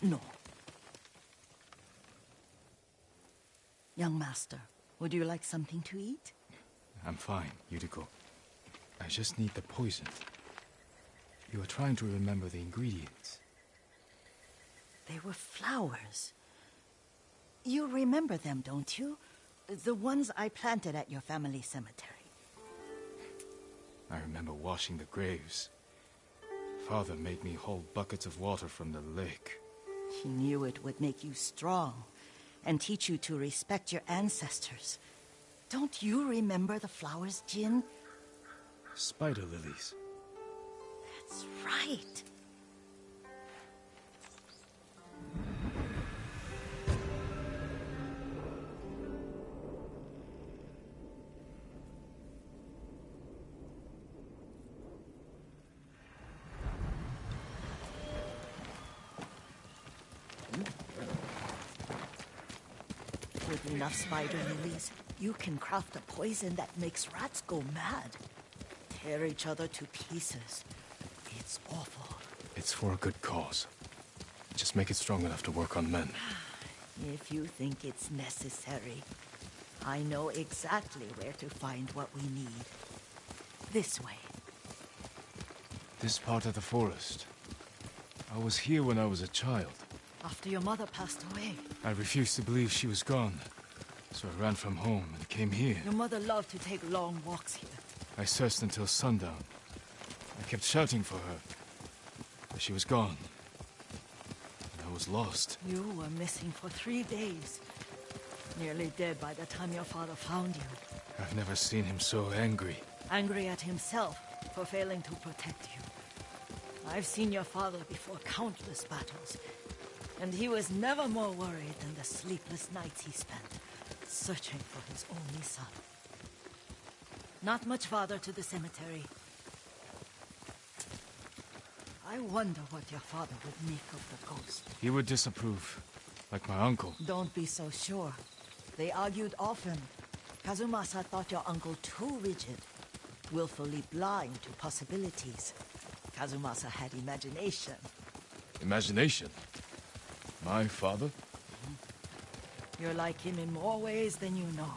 No. Young master, would you like something to eat? I'm fine, Yuriko. I just need the poison. You were trying to remember the ingredients. They were flowers. You remember them, don't you? The ones I planted at your family cemetery. I remember washing the graves. Father made me hold buckets of water from the lake. He knew it would make you strong and teach you to respect your ancestors. Don't you remember the flowers, Jin? Spider lilies. That's right. With enough spider lilies, you can craft a poison that makes rats go mad. Tear each other to pieces. It's awful. It's for a good cause. Just make it strong enough to work on men. If you think it's necessary, I know exactly where to find what we need. This way. This part of the forest. I was here when I was a child. After your mother passed away. I refused to believe she was gone. So I ran from home and came here. Your mother loved to take long walks here. I searched until sundown. I kept shouting for her. But she was gone. And I was lost. You were missing for 3 days. Nearly dead by the time your father found you. I've never seen him so angry. Angry at himself for failing to protect you. I've seen your father before countless battles. And he was never more worried than the sleepless nights he spent searching for his only son. Not much farther to the cemetery. I wonder what your father would make of the ghost. He would disapprove, like my uncle. Don't be so sure. They argued often. Kazumasa thought your uncle too rigid, willfully blind to possibilities. Kazumasa had imagination. Imagination? My father? You're like him in more ways than you know.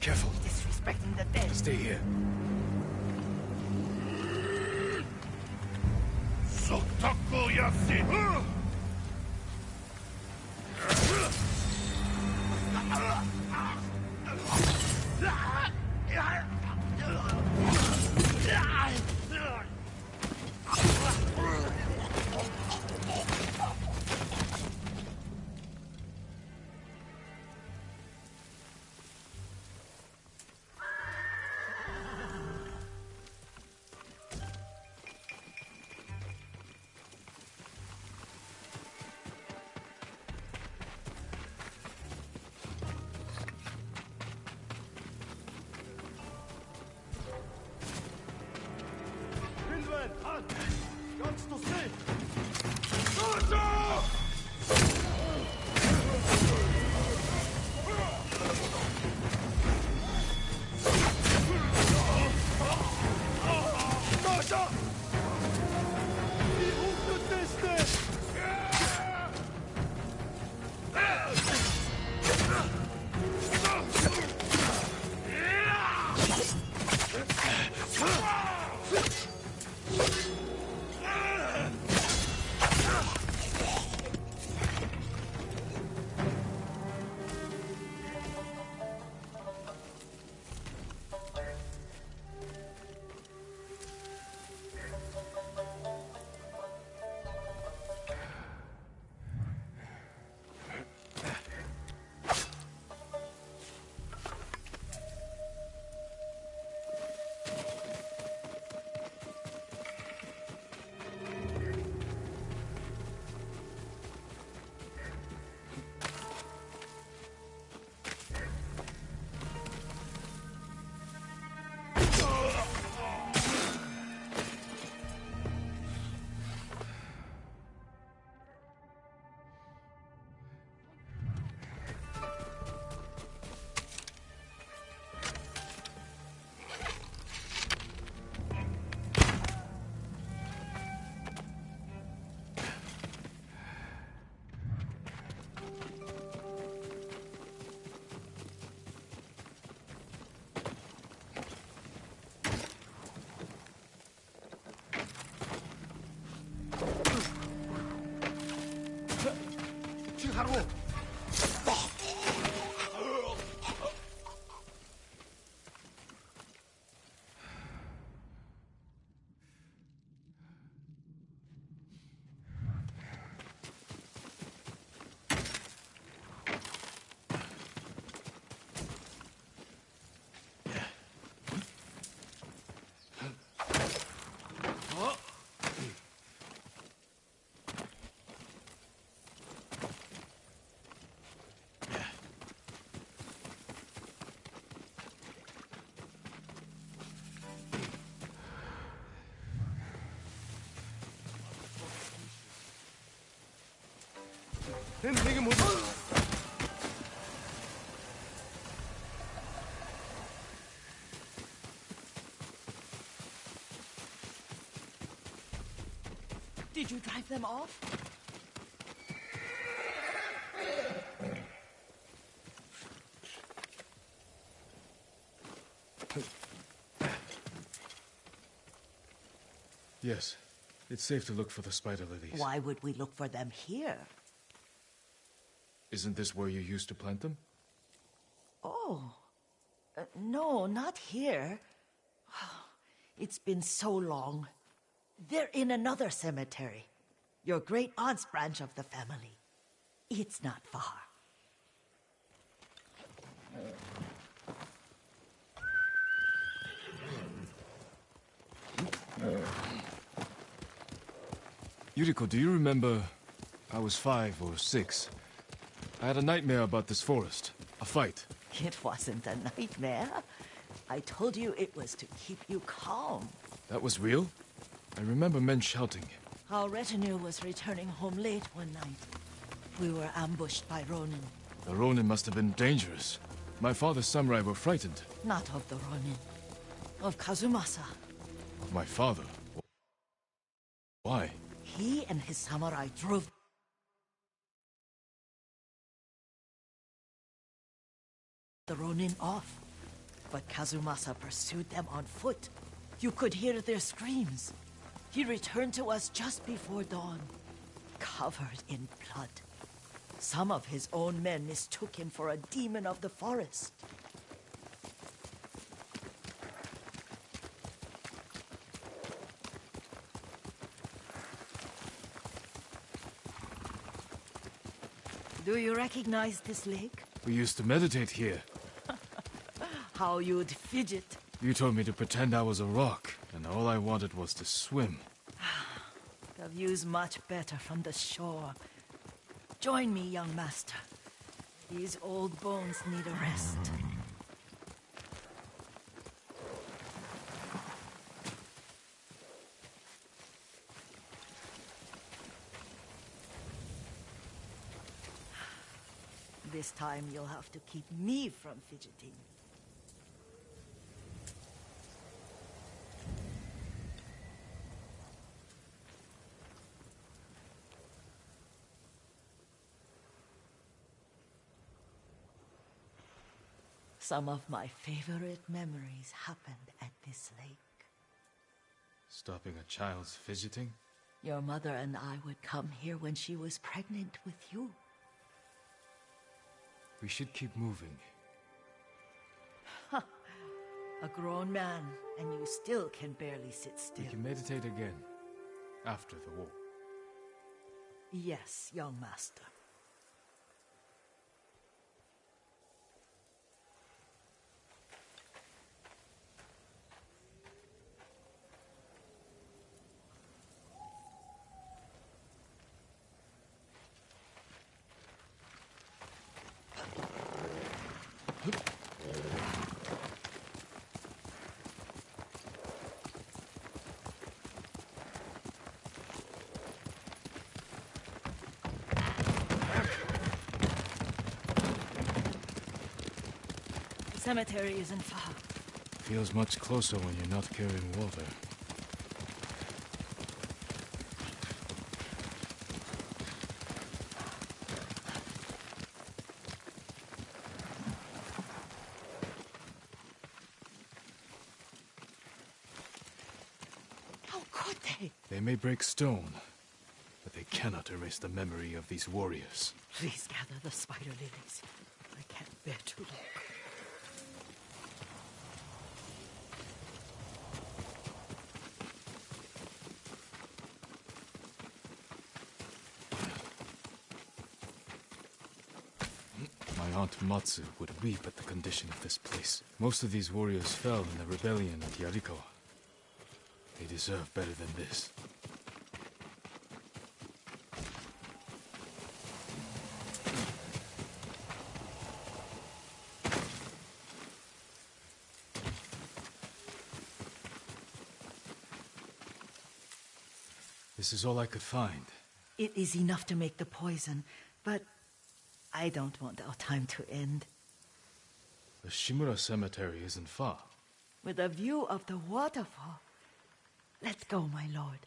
Careful. Disrespecting the dead. Stay here. Did you drive them off? Yes. It's safe to look for the spider lilies. Why would we look for them here? Isn't this where you used to plant them? Oh. No, not here. It's been so long. They're in another cemetery. Your great-aunt's branch of the family. It's not far. Yuriko, do you remember? I was 5 or 6. I had a nightmare about this forest. A fight. It wasn't a nightmare. I told you it was to keep you calm. That was real? I remember men shouting. Our retinue was returning home late one night. We were ambushed by Ronin. The Ronin must have been dangerous. My father's samurai were frightened. Not of the Ronin. Of Kazumasa. Of my father? Why? He and his samurai drove the Ronin off. But Kazumasa pursued them on foot. You could hear their screams. He returned to us just before dawn, covered in blood. Some of his own men mistook him for a demon of the forest. Do you recognize this lake? We used to meditate here. How you'd fidget. You told me to pretend I was a rock, and all I wanted was to swim. The view's much better from the shore. Join me, young master. These old bones need a rest. This time you'll have to keep me from fidgeting. Some of my favorite memories happened at this lake. Stopping a child's fidgeting? Your mother and I would come here when she was pregnant with you. We should keep moving. A grown man, and you still can barely sit still. We can meditate again, after the war. Yes, young master. The cemetery isn't far. Feels much closer when you're not carrying water. How could they? They may break stone, but they cannot erase the memory of these warriors. Please gather the spider lilies. I can't bear to look. My Aunt Matsu would weep at the condition of this place. Most of these warriors fell in the rebellion at Yarikawa. They deserve better than this. This is all I could find. It is enough to make the poison, but I don't want our time to end. The Shimura Cemetery isn't far. With a view of the waterfall. Let's go, my lord.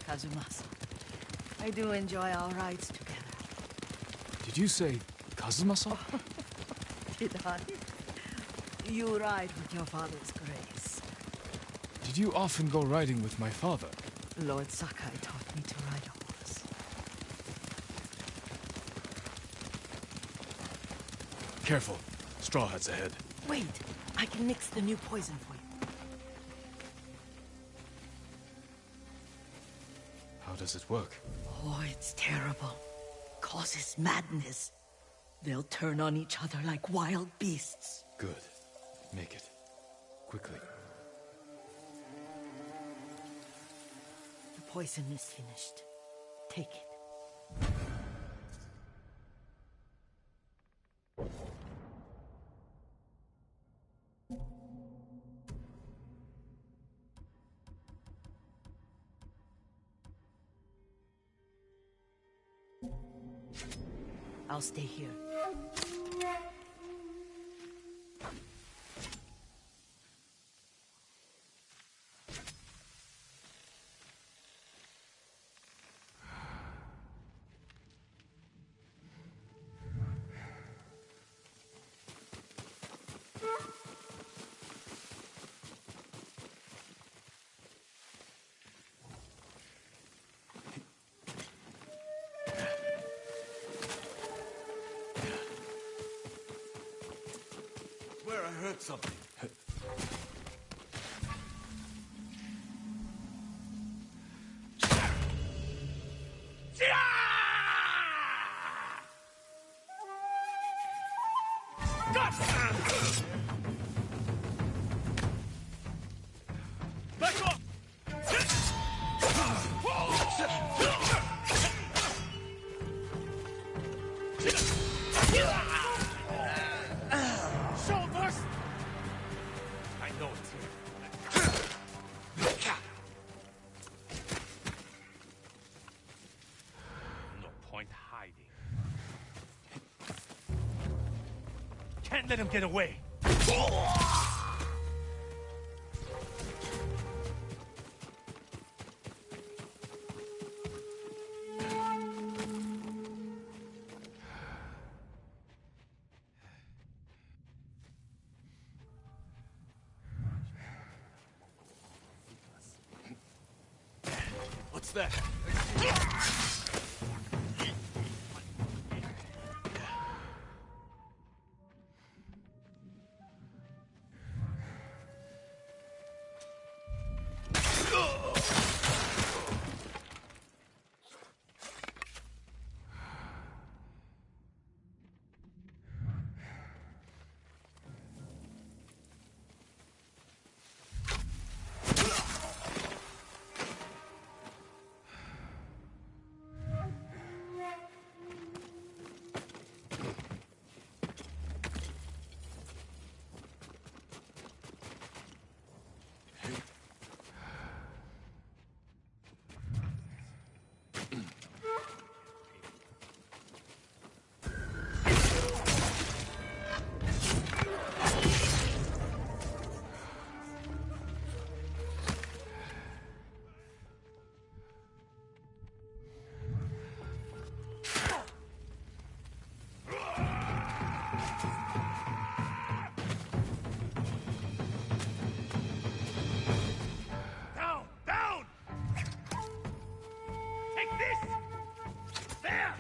Kazumasa, I do enjoy our rides together. Did you say Kazumasa? Did I? You ride with your father's grace. Did you often go riding with my father? Lord Sakai taught me to ride a horse. Careful. Straw Hat's ahead. Wait, I can mix the new poison for you. How does it work? Oh, it's terrible. Causes madness. They'll turn on each other like wild beasts. Good. Make it. Quickly. The poison is finished. Take it. I'll stay here. I heard something. Back off! Shoulders! I know it's here. No point hiding. Can't let him get away. What's that? Down! Down! Take this! There!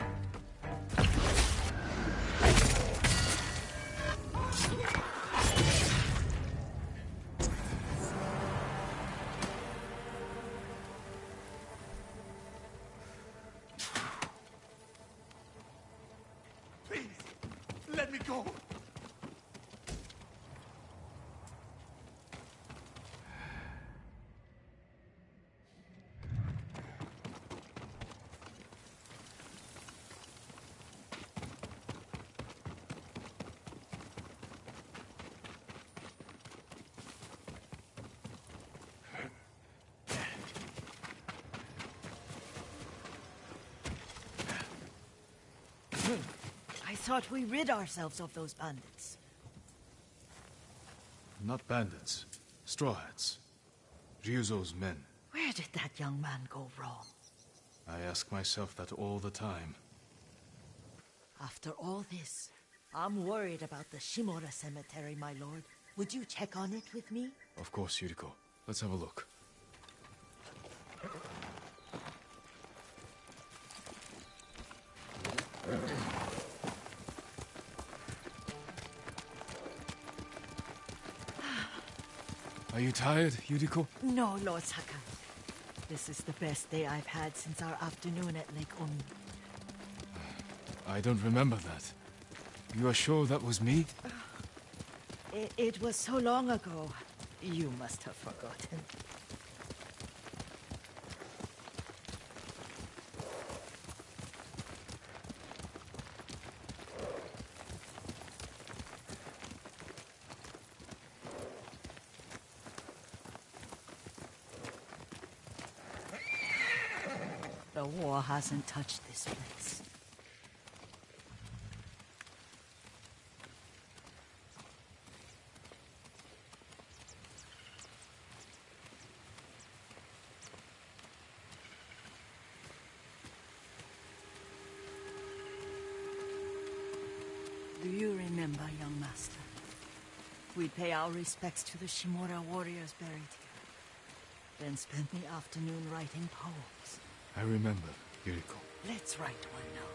Please, let me go. I thought we rid ourselves of those bandits. Not bandits. Straw Hats. Ryuzo's men. Where did that young man go wrong? I ask myself that all the time. After all this, I'm worried about the Shimura cemetery, my lord. Would you check on it with me? Of course, Yuriko. Let's have a look. Are you tired, Yuriko? No, Lord Sakai. This is the best day I've had since our afternoon at Lake Omi. I don't remember that. You are sure that was me? It was so long ago. You must have forgotten. The war hasn't touched this place. Do you remember, young master? We'd pay our respects to the Shimura warriors buried here, then spend the afternoon writing poems. I remember, Yuriko. Let's write one now.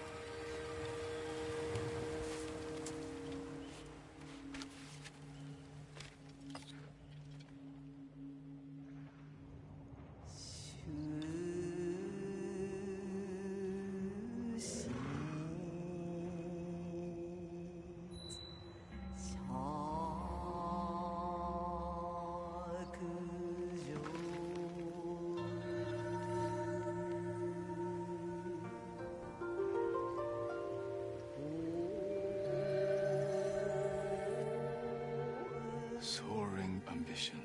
Soaring ambition.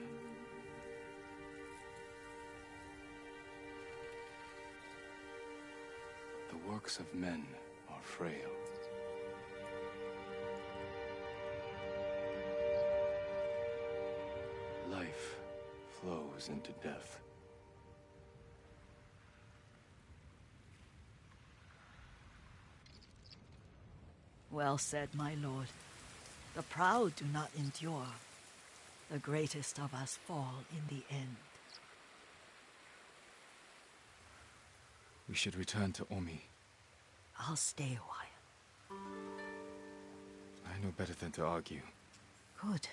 The works of men are frail. Life flows into death. Well said, my lord. The proud do not endure. The greatest of us fall in the end. We should return to Omi. I'll stay a while. I know better than to argue. Good.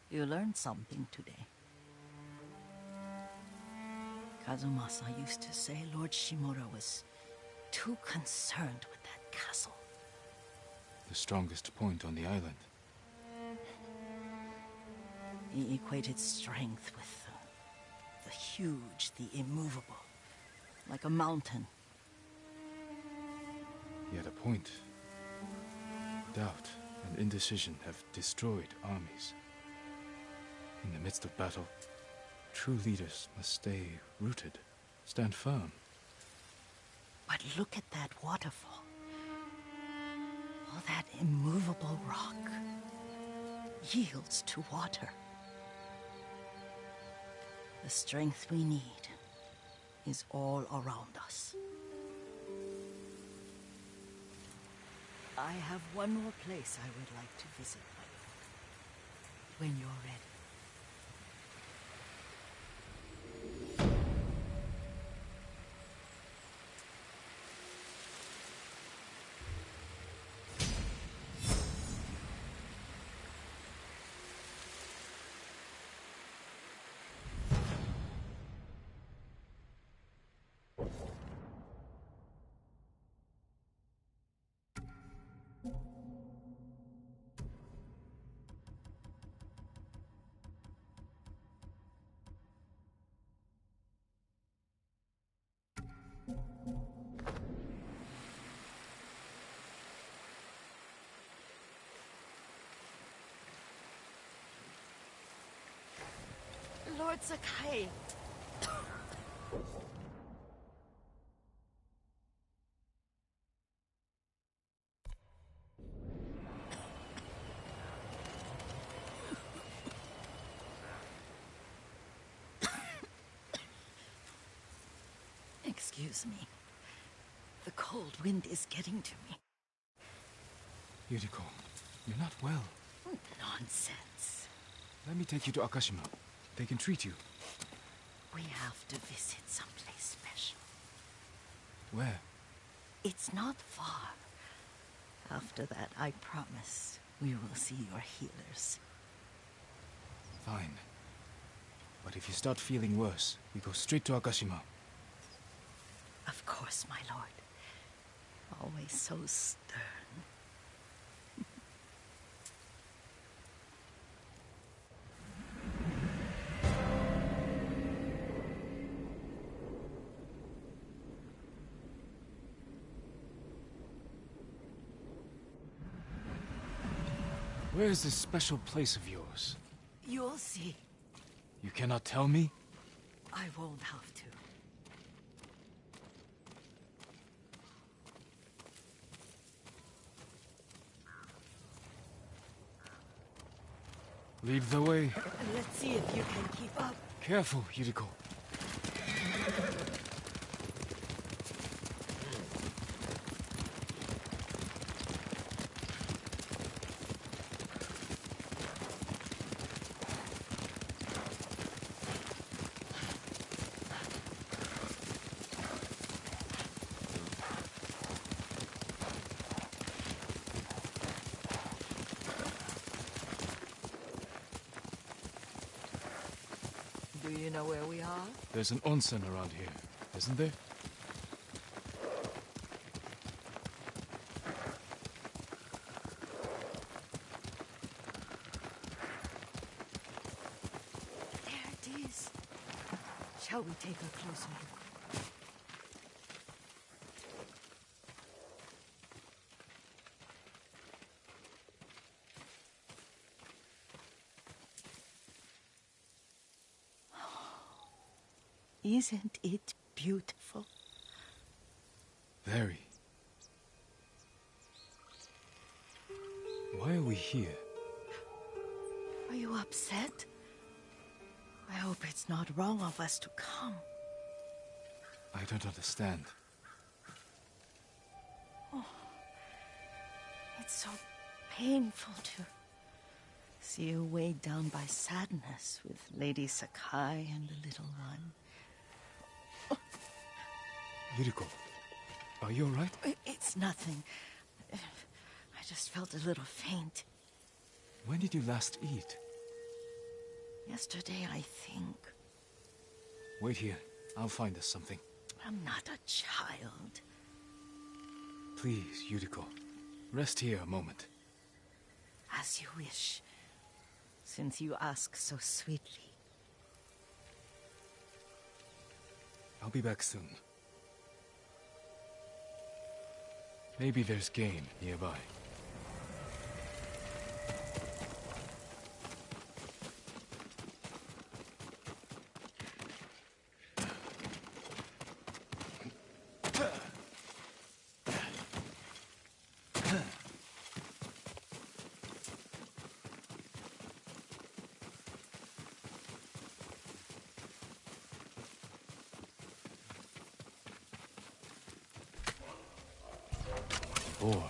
You learned something today. Kazumasa used to say Lord Shimura was too concerned with that castle. The strongest point on the island. He equated strength with the huge, the immovable, like a mountain. He had a point. Doubt and indecision have destroyed armies. In the midst of battle, true leaders must stay rooted, stand firm. But look at that waterfall. All that immovable rock yields to water. The strength we need is all around us. I have one more place I would like to visit, my lord. When you're ready. Lord Sakai. Excuse me. The cold wind is getting to me. Yuriko, you're not well. Nonsense. Let me take you to Akashima. They can treat you. We have to visit someplace special. Where? It's not far. After that, I promise we will see your healers. Fine. But if you start feeling worse, we go straight to Akashima. Of course, my lord. Always so stern. Where is this special place of yours? You'll see. You cannot tell me? I won't have to. Lead the way. Let's see if you can keep up. Careful, Yuriko. Do you know where we are? There's an onsen around here, isn't there? There it is. Shall we take a closer look? Isn't it beautiful? Very. Why are we here? Are you upset? I hope it's not wrong of us to come. I don't understand. It's so painful to see you weighed down by sadness with Lady Sakai and the little one. Yuriko, are you alright? It's nothing. I just felt a little faint. When did you last eat? Yesterday, I think. Wait here. I'll find us something. I'm not a child. Please, Yuriko. Rest here a moment. As you wish. Since you ask so sweetly. I'll be back soon. Maybe there's game nearby. Or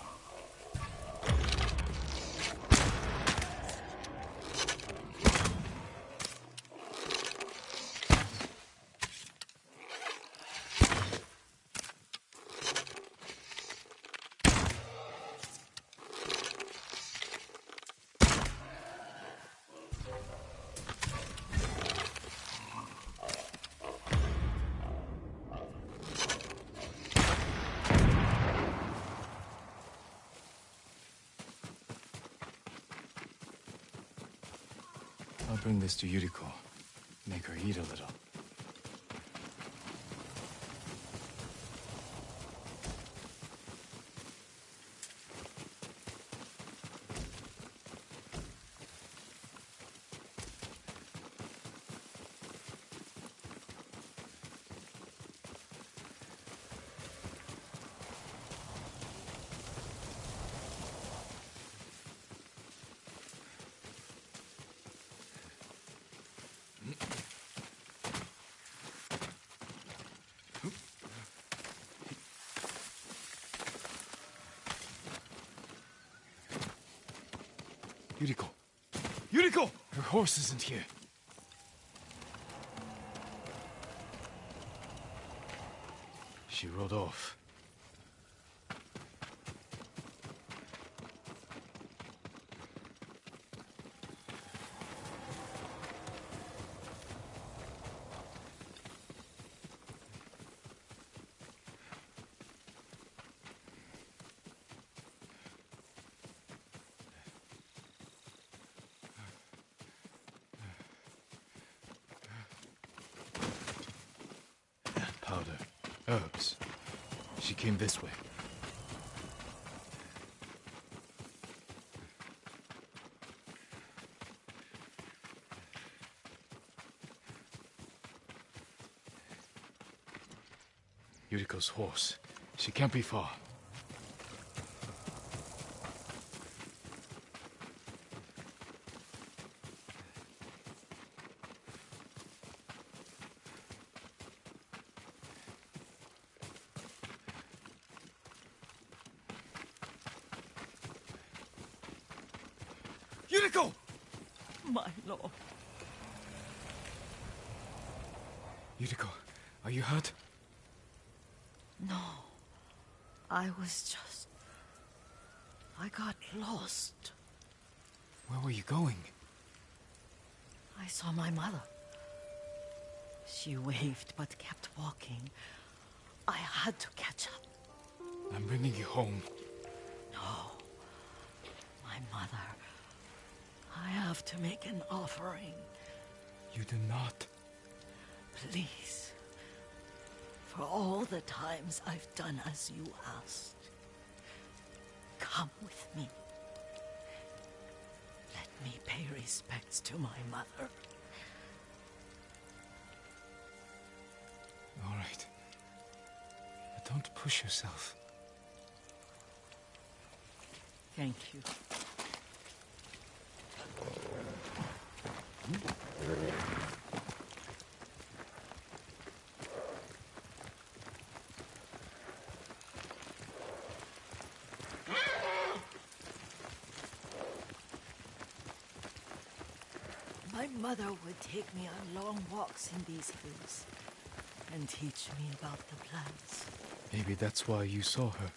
I'll bring this to Yuriko. Make her eat a little. Yuriko! Yuriko! Her horse isn't here. She rode off. Powder. Herbs. She came this way. Yuriko's horse. She can't be far. Yuriko! My lord. Yuriko, are you hurt? No. I got lost. Where were you going? I saw my mother. She waved but kept walking. I had to catch up. I'm bringing you home. No. My mother. I have to make an offering. You do not. Please. For all the times I've done as you asked. Come with me. Let me pay respects to my mother. All right. But don't push yourself. Thank you. My mother would take me on long walks in these hills. and teach me about the plants. Maybe that's why you saw her.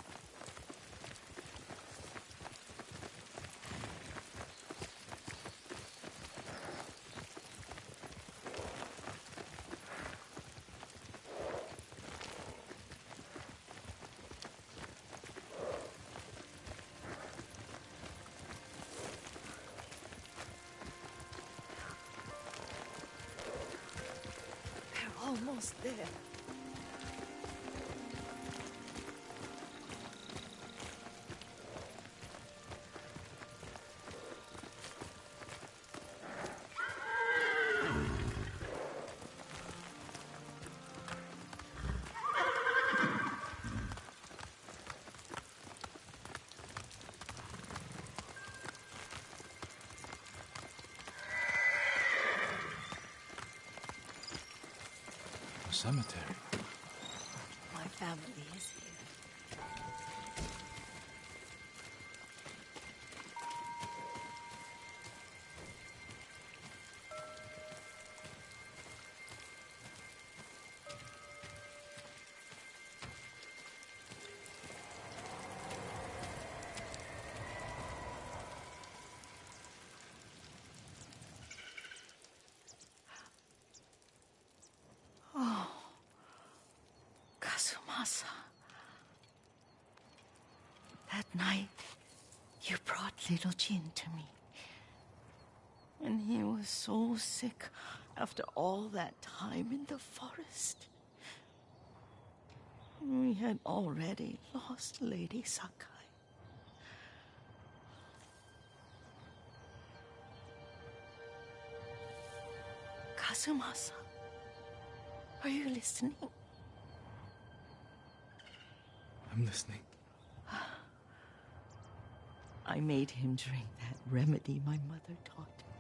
Almost there. Cemetery. My family is here. Kazumasa. That night, you brought little Jin to me. And he was so sick after all that time in the forest. We had already lost Lady Sakai. Kazumasa, are you listening? I'm listening. I made him drink that remedy my mother taught him.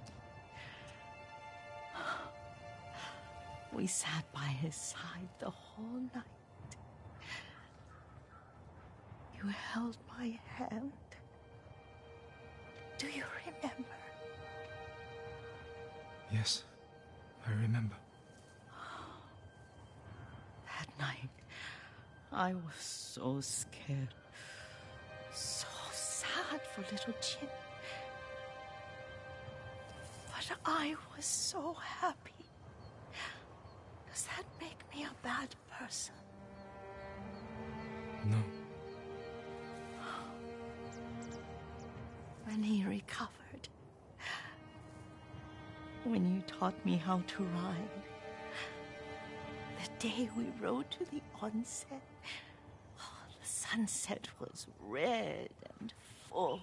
We sat by his side the whole night. You held my hand. Do you remember? Yes, I remember. That night, I was so scared, so sad for little Jin. But I was so happy. Does that make me a bad person? No. When he recovered, when you taught me how to ride, the day we rode to the onset, the sunset was red and full.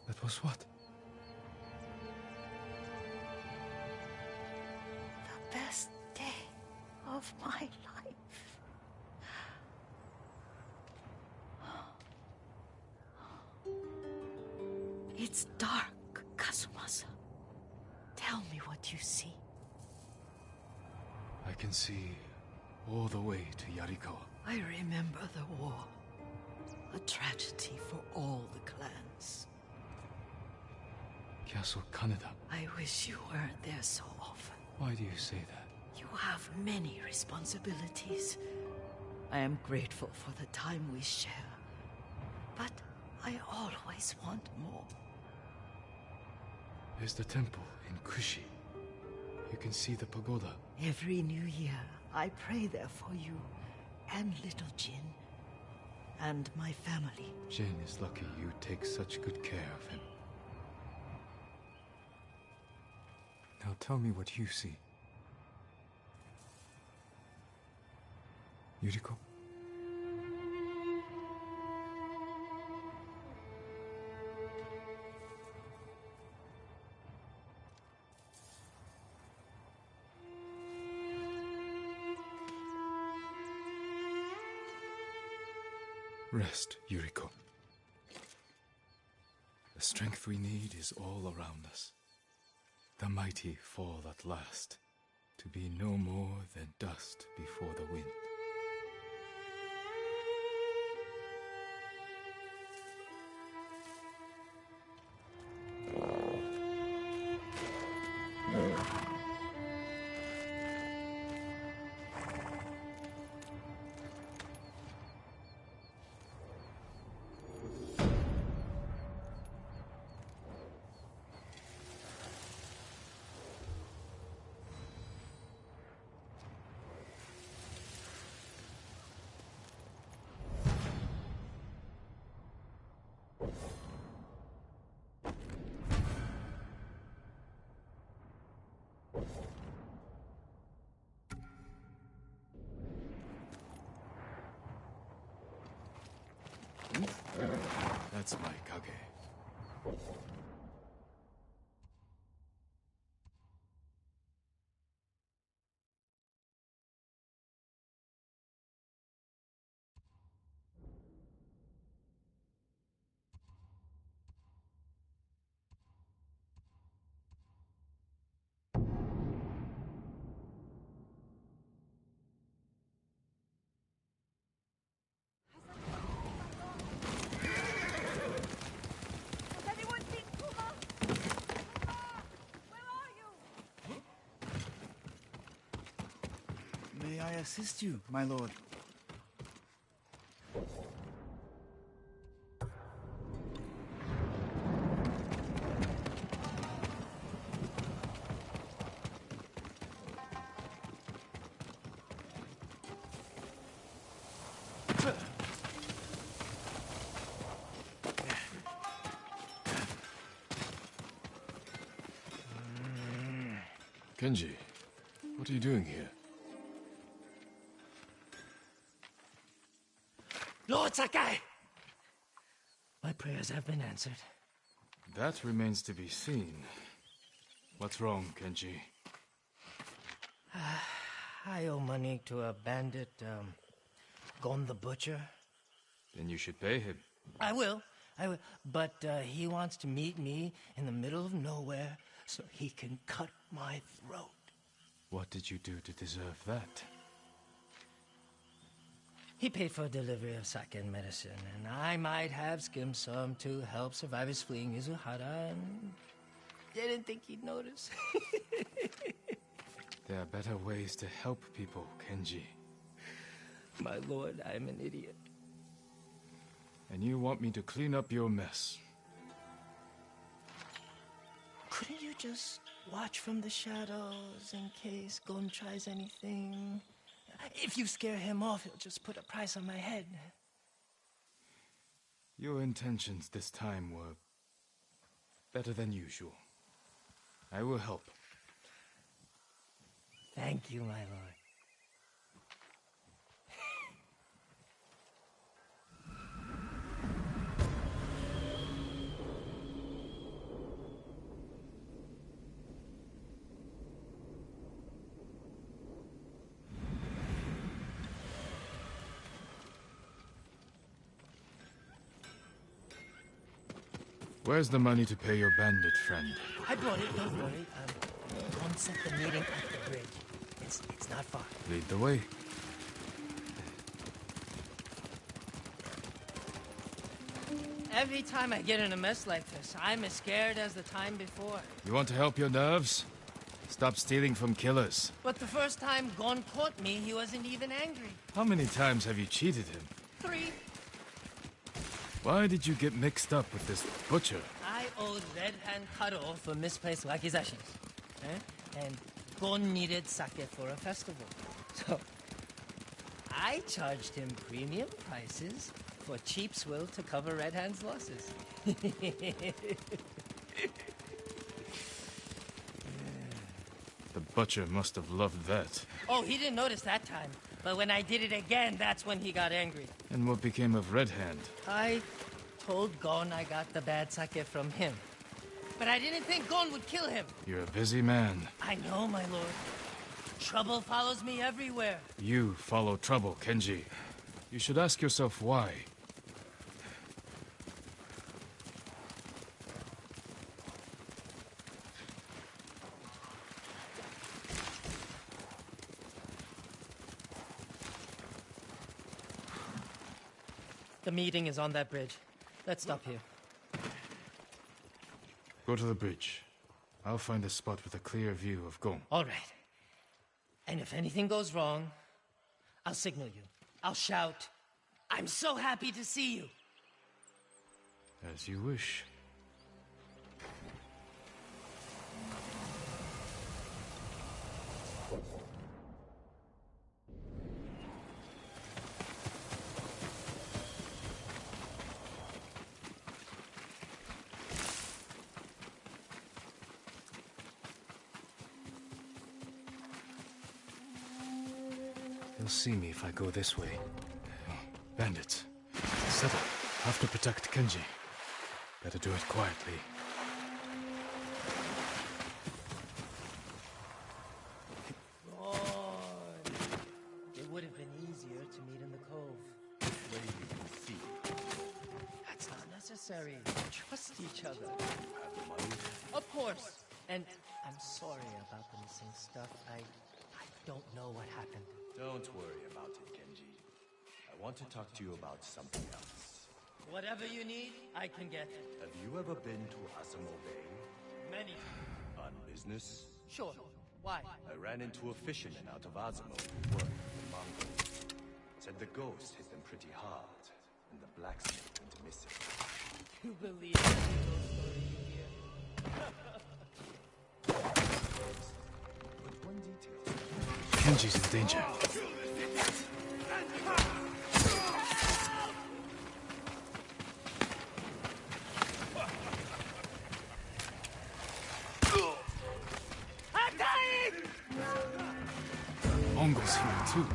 That was what? The best day of my life. It's dark, Kazumasa. Tell me what you see. I can see all the way to Yarikawa. I remember the war. A tragedy for all the clans. Castle Kaneda. I wish you weren't there so often. Why do you say that? You have many responsibilities. I am grateful for the time we share. But I always want more. There's the temple in Kushi. You can see the pagoda. Every new year, I pray there for you and little Jin and my family. Jin is lucky you take such good care of him. Now tell me what you see. Yuriko? Rest, Yuriko. The strength we need is all around us. The mighty fall at last, to be no more than dust before the wind. That's my Kage. Has anyone seen Kuma? Kuma! Where are you? May I assist you, my lord? Kenji, what are you doing here? Lord Sakai! My prayers have been answered. That remains to be seen. What's wrong, Kenji? I owe money to a bandit, Gon the Butcher. Then you should pay him. I will. But he wants to meet me in the middle of nowhere so he can cut my throat. What did you do to deserve that? He paid for delivery of sake and medicine, and I might have skimmed some to help survivors fleeing Izuhara, and didn't think he'd notice. There are better ways to help people, Kenji. My lord, I'm an idiot. And you want me to clean up your mess. Couldn't you just watch from the shadows in case Gon tries anything? If you scare him off, he'll just put a price on my head. Your intentions this time were better than usual. I will help. Thank you, my lord. Where's the money to pay your bandit friend? I brought it, don't worry. Gon set the meeting at the bridge. It's not far. Lead the way. Every time I get in a mess like this, I'm as scared as the time before. You want to help your nerves? Stop stealing from killers. But the first time Gon caught me, he wasn't even angry. How many times have you cheated him? 3. Why did you get mixed up with this butcher? I owed Red Hand Karo for misplaced wakizashis. And Gon needed sake for a festival. So, I charged him premium prices for cheap swill to cover Red Hand's losses. The butcher must have loved that. Oh, he didn't notice that time. But when I did it again, that's when he got angry. And what became of Red Hand? I told Gon I got the bad sake from him. But I didn't think Gon would kill him. You're a busy man. I know, my lord. Trouble follows me everywhere. You follow trouble, Kenji. You should ask yourself why. The meeting is on that bridge. Let's stop here. Go to the bridge. I'll find a spot with a clear view of Gon. All right. And if anything goes wrong, I'll signal you. I'll shout, "I'm so happy to see you." As you wish. They'll see me if I go this way. Bandits. Settle. Have to protect Kenji. Better do it quietly. It would have been easier to meet in the cove. Where you can see. That's not necessary. Trust each other. Have money. Of course. And I'm sorry about the missing stuff. I don't know what happened. Don't worry about it, Kenji. I want to talk to you about something else. Whatever you need, I can get. Have you ever been to Azamo Bay? Many times. On business? Sure. Why? I ran into a fisherman out of Azamo who worked in the Mongol. Said the ghost hit them pretty hard, and the blacksmith went missing. You believe every ghost story you hear? But one detail. Kenji's in danger. Mongols here too.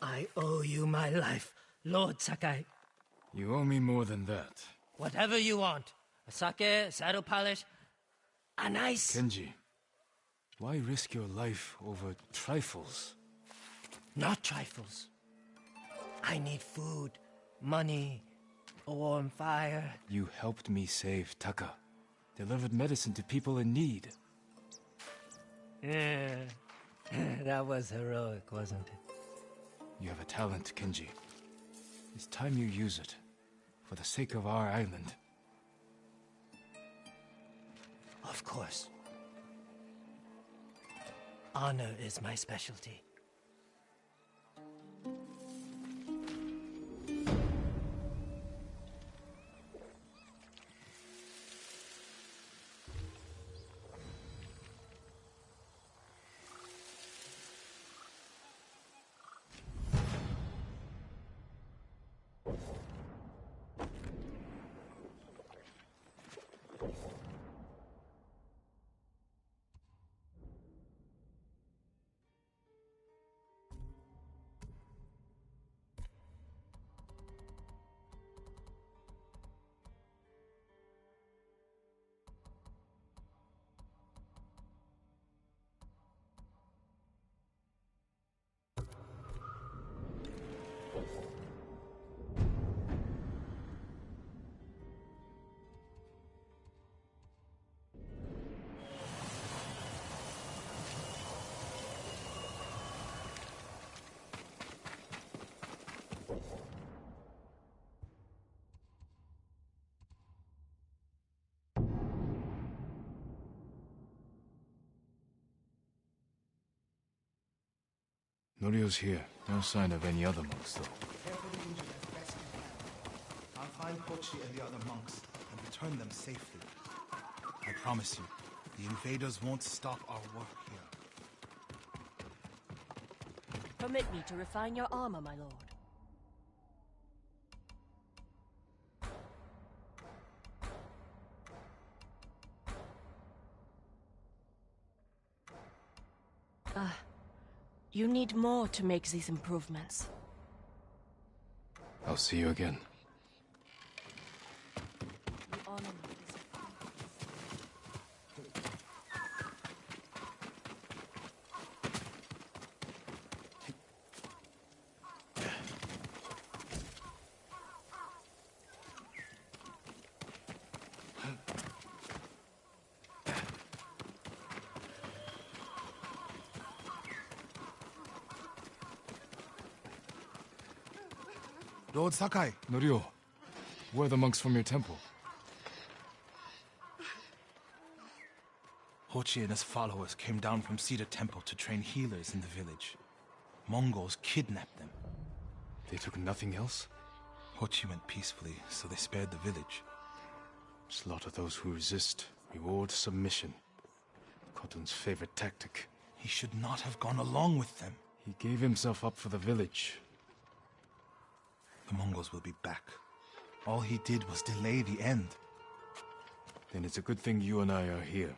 I owe you my life, Lord Sakai. You owe me more than that. Whatever you want. A sake, a saddle polish, a nice... Kenji, why risk your life over trifles? Not trifles. I need food, money, a warm fire. You helped me save Taka. Delivered medicine to people in need. Yeah, that was heroic, wasn't it? You have a talent, Kenji. It's time you use it. For the sake of our island. Of course. Honor is my specialty. Norio's here. No sign of any other monks, though. Care for the injured as best you can. I'll find Hochi and the other monks and return them safely. I promise you, the invaders won't stop our work here. Permit me to refine your armor, my lord. You need more to make these improvements. I'll see you again. You honor me as a friend. Lord Sakai, Norio, where are the monks from your temple? Hochi and his followers came down from Cedar Temple to train healers in the village. Mongols kidnapped them. They took nothing else? Hochi went peacefully, so they spared the village. Slaughter those who resist. Reward submission. Khotun's favorite tactic. He should not have gone along with them. He gave himself up for the village. The Mongols will be back. All he did was delay the end. Then it's a good thing you and I are here.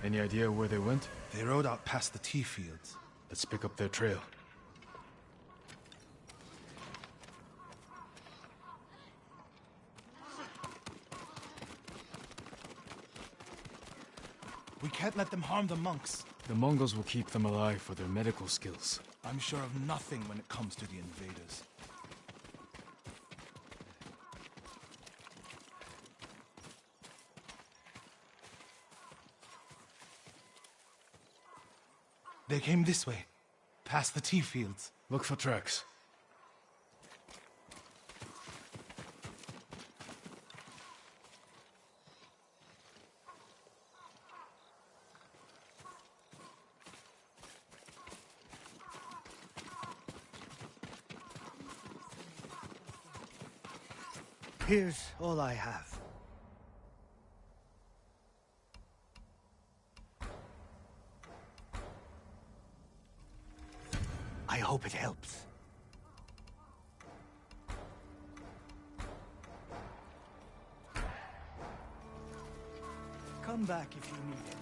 Any idea where they went? They rode out past the tea fields. Let's pick up their trail. We can't let them harm the monks. The Mongols will keep them alive for their medical skills. I'm sure of nothing when it comes to the invaders. They came this way, past the tea fields. Look for tracks. Here's all I have. I hope it helps. Come back if you need it.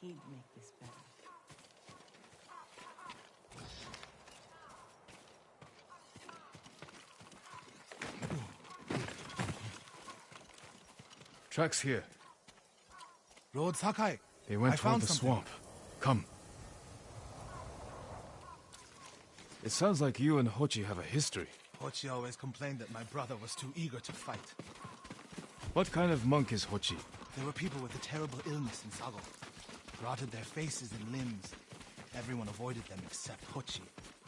He'd make this better. Tracks here. Lord Sakai, They went I toward found the something. swamp. Come. It sounds like you and Hochi have a history. Hochi always complained that my brother was too eager to fight. What kind of monk is Hochi? There were people with a terrible illness in Sago. Rotted their faces and limbs. Everyone avoided them except Hochi.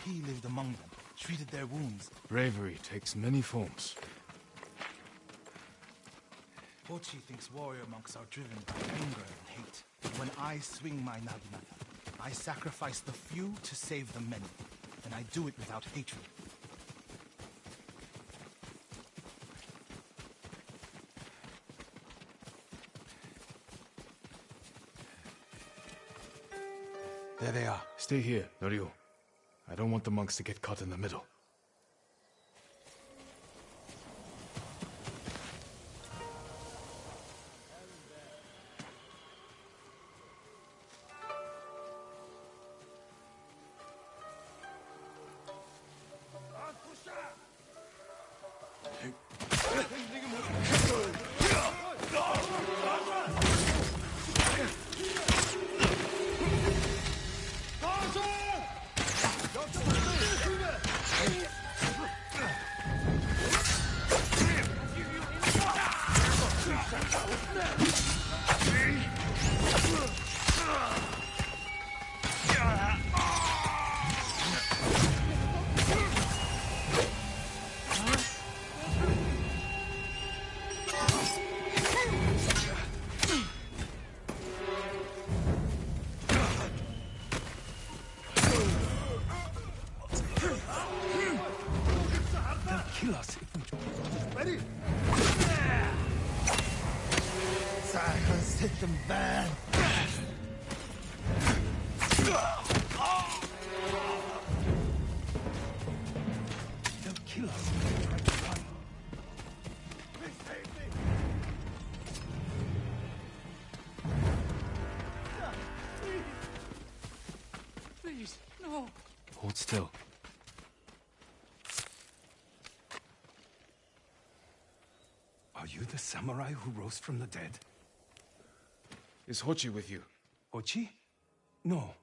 He lived among them, treated their wounds. Bravery takes many forms. Hochi thinks warrior monks are driven by anger and hate. When I swing my naginata, I sacrifice the few to save the many. And I do it without hatred. There they are. Stay here, Norio. I don't want the monks to get caught in the middle. Kill us if we join. Ready? Silence, hit them bad. They'll kill us if we try to run. Please save me! Please, no. Hold still. Are you the samurai who rose from the dead? Is Hochi with you? Ochi? No,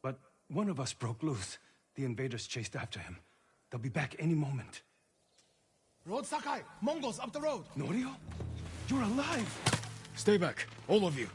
but one of us broke loose. The invaders chased after him. They'll be back any moment. Road Sakai! Mongols up the road! Norio? You're alive! Stay back, all of you.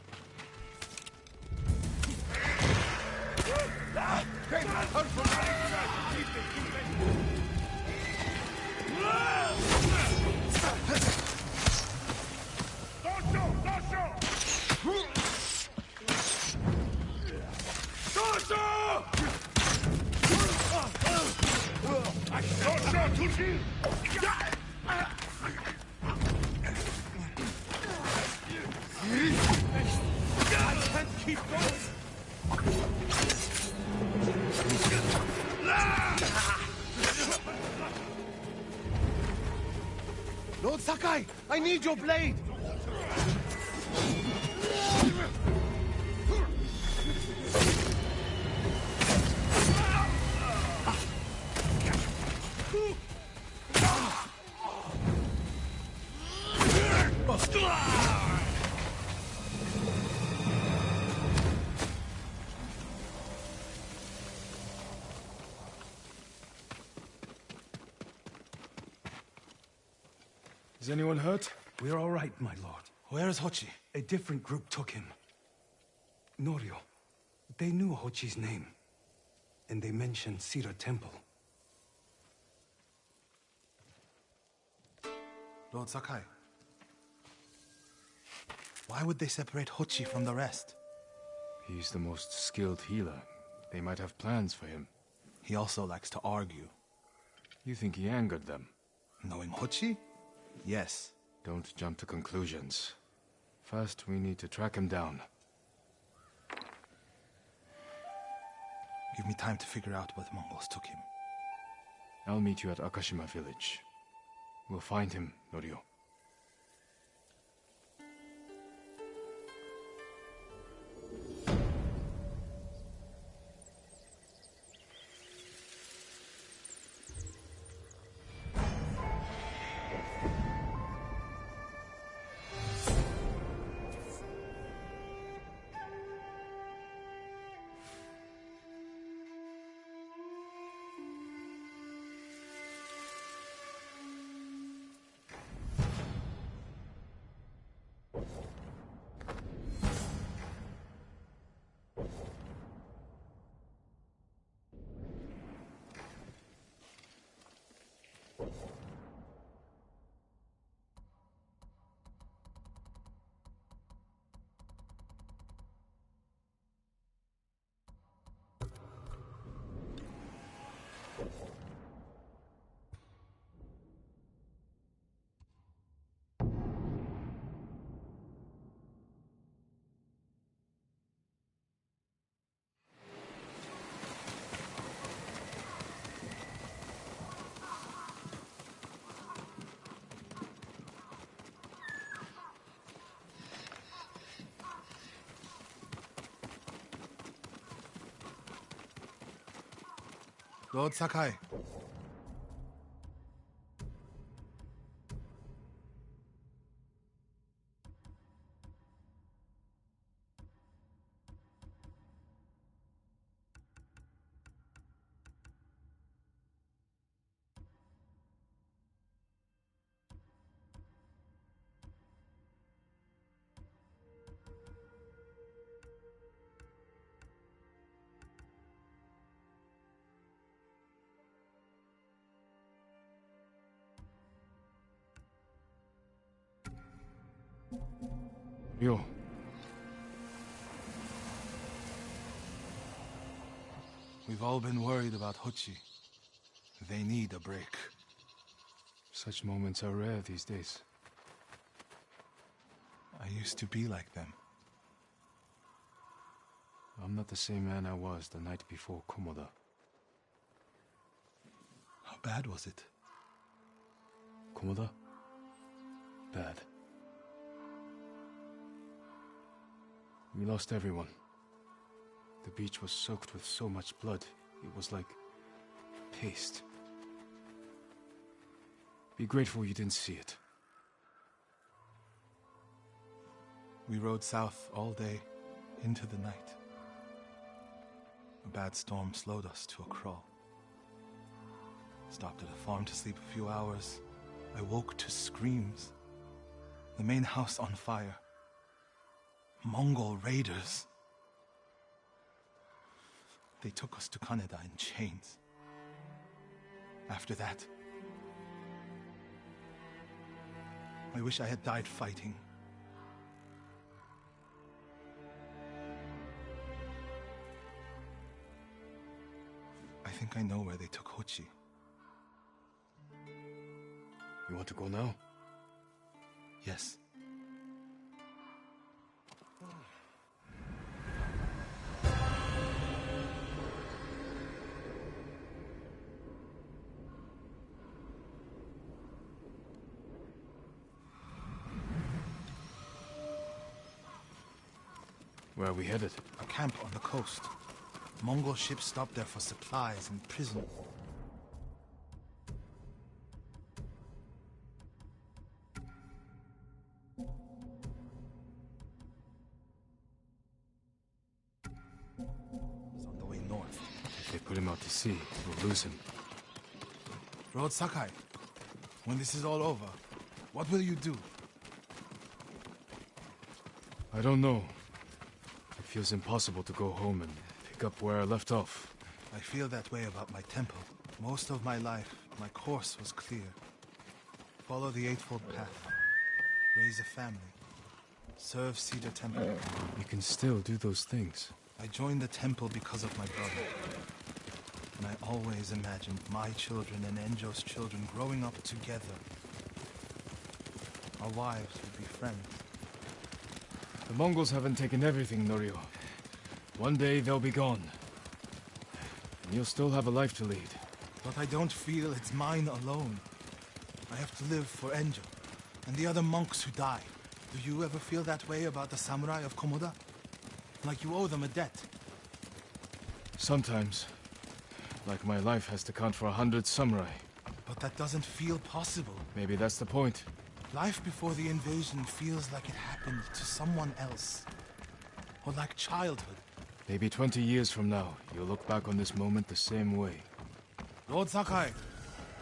Lord Sakai! I need your blade! Is anyone hurt? We're all right, my lord. Where is Hochi? A different group took him. Norio. They knew Hochi's name. And they mentioned Cedar Temple. Lord Sakai. Why would they separate Hochi from the rest? He's the most skilled healer. They might have plans for him. He also likes to argue. You think he angered them? Knowing Hochi? Yes. Don't jump to conclusions. First, we need to track him down. Give me time to figure out where the Mongols took him. I'll meet you at Akashima village. We'll find him, Norio. Lord Sakai. Ryo. We've all been worried about Hochi. They need a break. Such moments are rare these days. I used to be like them. I'm not the same man I was the night before Komoda. How bad was it? Komoda? Bad. We lost everyone. The beach was soaked with so much blood, it was like paste. Be grateful you didn't see it. We rode south all day, into the night. A bad storm slowed us to a crawl. Stopped at a farm to sleep a few hours. I woke to screams. The main house on fire. Mongol raiders. They took us to Kaneda in chains. After that, I wish I had died fighting. I think I know where they took Hochi. You want to go now? Yes. Where are we headed? A camp on the coast. Mongol ships stopped there for supplies and prison. It's on the way north. If they put him out to sea, we'll lose him. Lord Sakai, when this is all over, what will you do? I don't know. It feels impossible to go home and pick up where I left off. I feel that way about my temple. Most of my life, my course was clear. Follow the Eightfold Path. Raise a family. Serve Cedar Temple. You can still do those things. I joined the temple because of my brother. And I always imagined my children and Enjo's children growing up together. Our wives would be friends. The Mongols haven't taken everything, Norio. One day they'll be gone. And you'll still have a life to lead. But I don't feel it's mine alone. I have to live for Enjo and the other monks who died. Do you ever feel that way about the samurai of Komoda? Like you owe them a debt? Sometimes. Like my life has to count for 100 samurai. But that doesn't feel possible. Maybe that's the point. Life before the invasion feels like it happened to someone else. Or like childhood. Maybe 20 years from now, you'll look back on this moment the same way. Lord Sakai,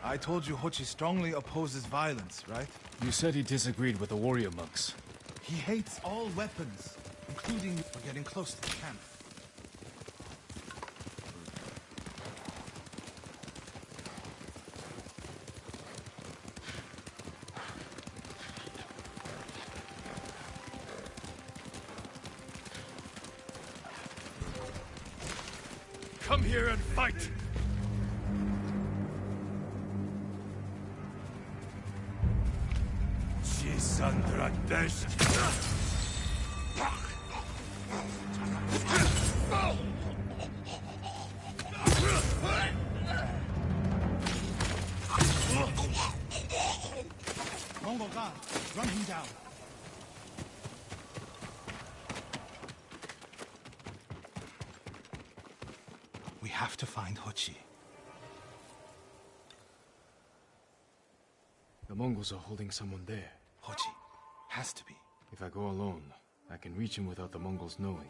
I told you Hochi strongly opposes violence, right? You said he disagreed with the warrior monks. He hates all weapons, including for getting close to the camp. Come here and fight! Chisandra Desh. Mongol guard, run him down. We have to find Hochi. Mongols are holding someone there. Hochi. Has to be. If I go alone, I can reach him without the Mongols knowing.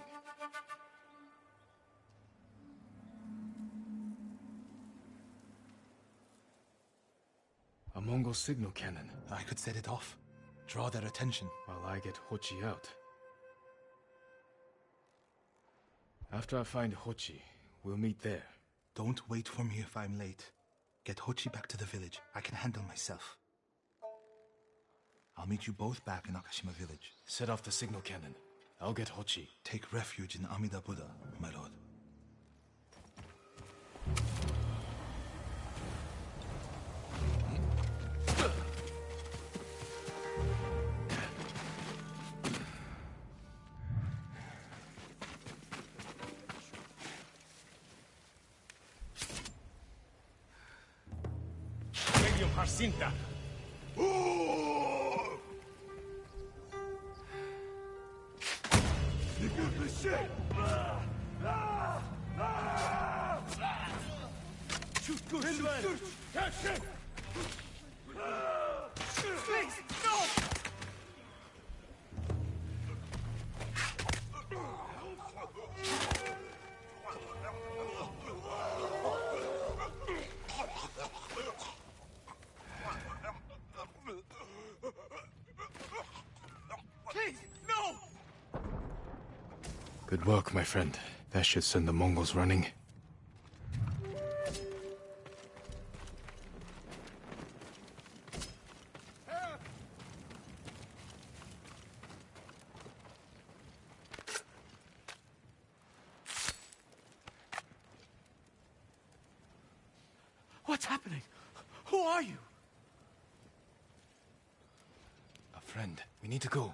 A Mongol signal cannon. I could set it off. Draw their attention. While I get Hochi out. After I find Hochi, we'll meet there. Don't wait for me if I'm late. Get Hochi back to the village. I can handle myself. I'll meet you both back in Akashima village. Set off the signal cannon. I'll get Hochi. Take refuge in Amida Buddha, my lord. Jacinta. Good work, my friend. That should send the Mongols running. What's happening? Who are you? A friend. We need to go.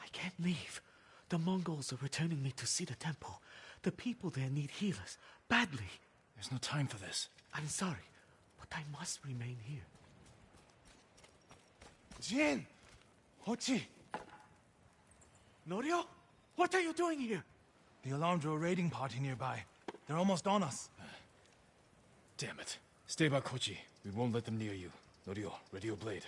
I can't leave. The Mongols are returning me to see the temple. The people there need healers, badly. There's no time for this. I'm sorry, but I must remain here. Jin! Hochi! Norio? What are you doing here? The alarm drew a raiding party nearby. They're almost on us. Damn it. Stay back, Hochi. We won't let them near you. Norio, ready your blade.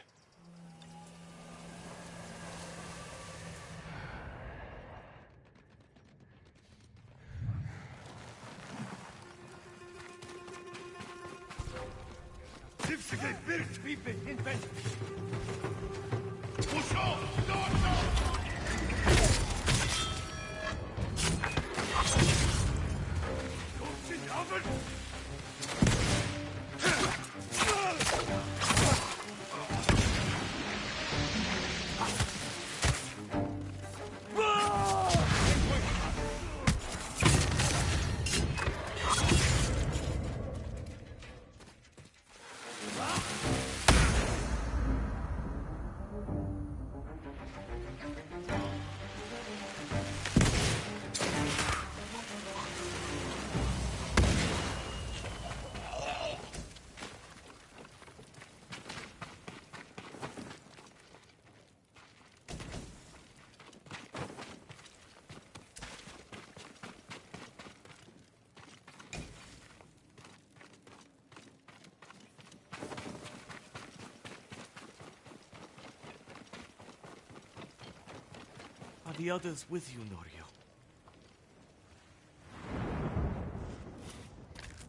Are the others with you, Norio?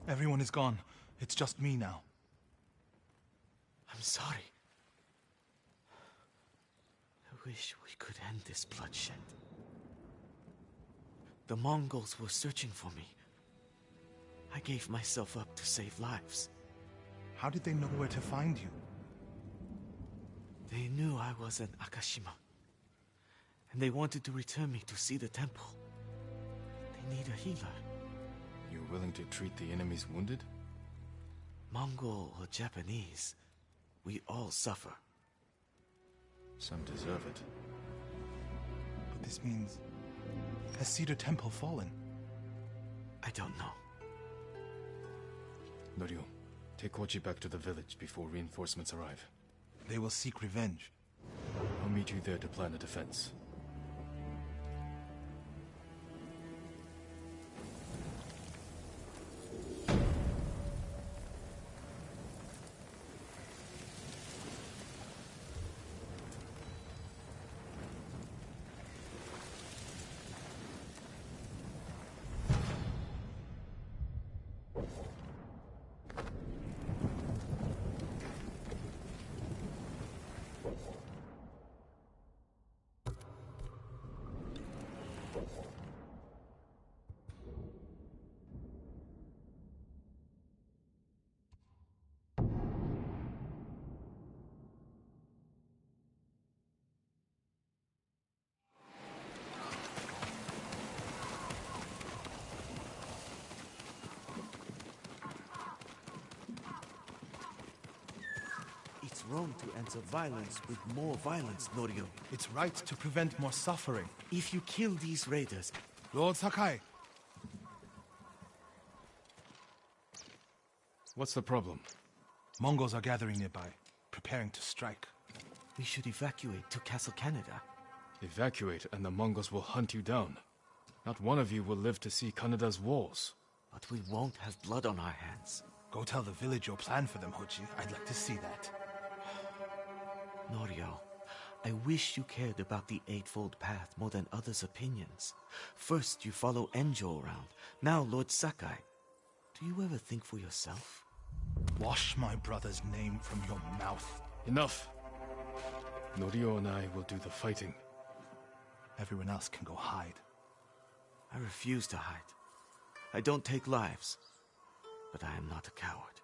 Everyone is gone. It's just me now. I'm sorry. I wish we could end this bloodshed. The Mongols were searching for me. I gave myself up to save lives. How did they know where to find you? They knew I was in Akashima. And they wanted to return me to see the temple. They need a healer. You're willing to treat the enemy's wounded? Mongol or Japanese, we all suffer. Some deserve it. But this means... has Cedar Temple fallen? I don't know. Norio, take Hochi back to the village before reinforcements arrive. They will seek revenge. I'll meet you there to plan a defense. wrong to answer violence with more violence, Norio. It's right to prevent more suffering. If you kill these raiders... Lord Sakai, What's the problem? Mongols are gathering nearby, preparing to strike. We should evacuate to Castle Canada. Evacuate and the Mongols will hunt you down. Not one of you will live to see Kanada's walls. But we won't have blood on our hands. Go tell the village your plan for them, Hochi. I'd like to see that. Norio, I wish you cared about the Eightfold Path more than others' opinions. First you follow Enjo around, now Lord Sakai. Do you ever think for yourself? Wash my brother's name from your mouth. Enough! Norio and I will do the fighting. Everyone else can go hide. I refuse to hide. I don't take lives, but I am not a coward.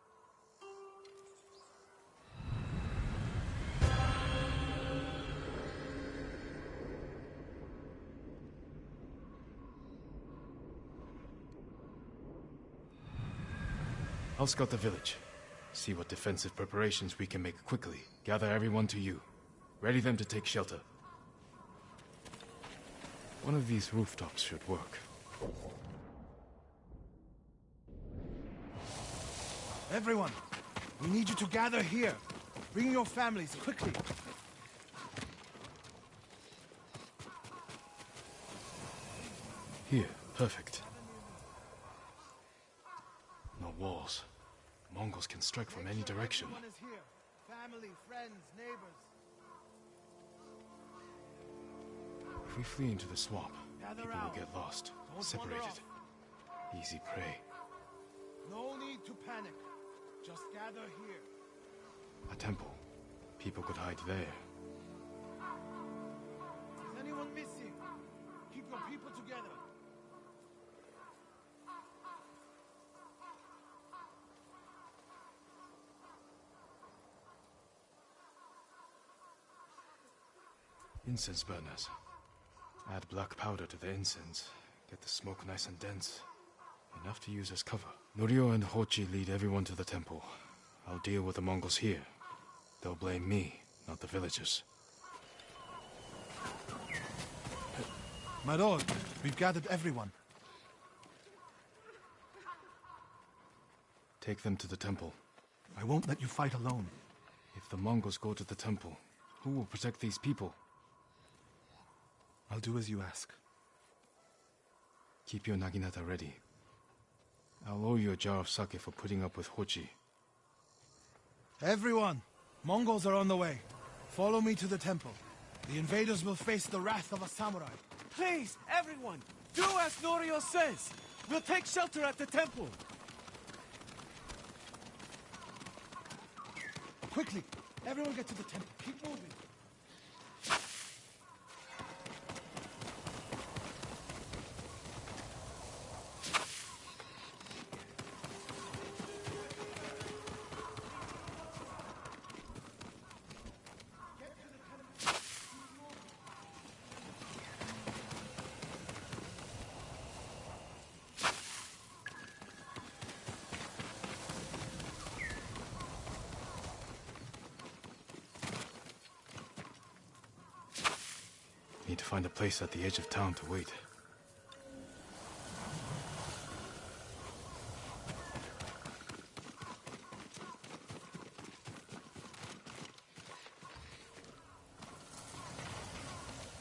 I'll scout the village. See what defensive preparations we can make quickly. Gather everyone to you. Ready them to take shelter. One of these rooftops should work. Everyone, we need you to gather here. Bring your families, quickly. Here, perfect. No walls. Mongols can strike from any direction. Everyone is here. Family, friends, neighbors. If we flee into the swamp, Gather people out. will get lost, Don't separated. wander off. Easy prey. No need to panic. Just gather here. A temple. People could hide there. Is anyone missing? Keep your people together. Incense burners. Add black powder to the incense. Get the smoke nice and dense. Enough to use as cover. Norio and Hochi lead everyone to the temple. I'll deal with the Mongols here. They'll blame me, not the villagers. My lord, we've gathered everyone. Take them to the temple. I won't let you fight alone. If the Mongols go to the temple, who will protect these people? I'll do as you ask. Keep your naginata ready. I'll owe you a jar of sake for putting up with Hochi. Everyone, Mongols are on the way. Follow me to the temple. The invaders will face the wrath of a samurai. Please, everyone, do as Norio says. We'll take shelter at the temple. Quickly, everyone get to the temple. Keep moving. Need to find a place at the edge of town to wait.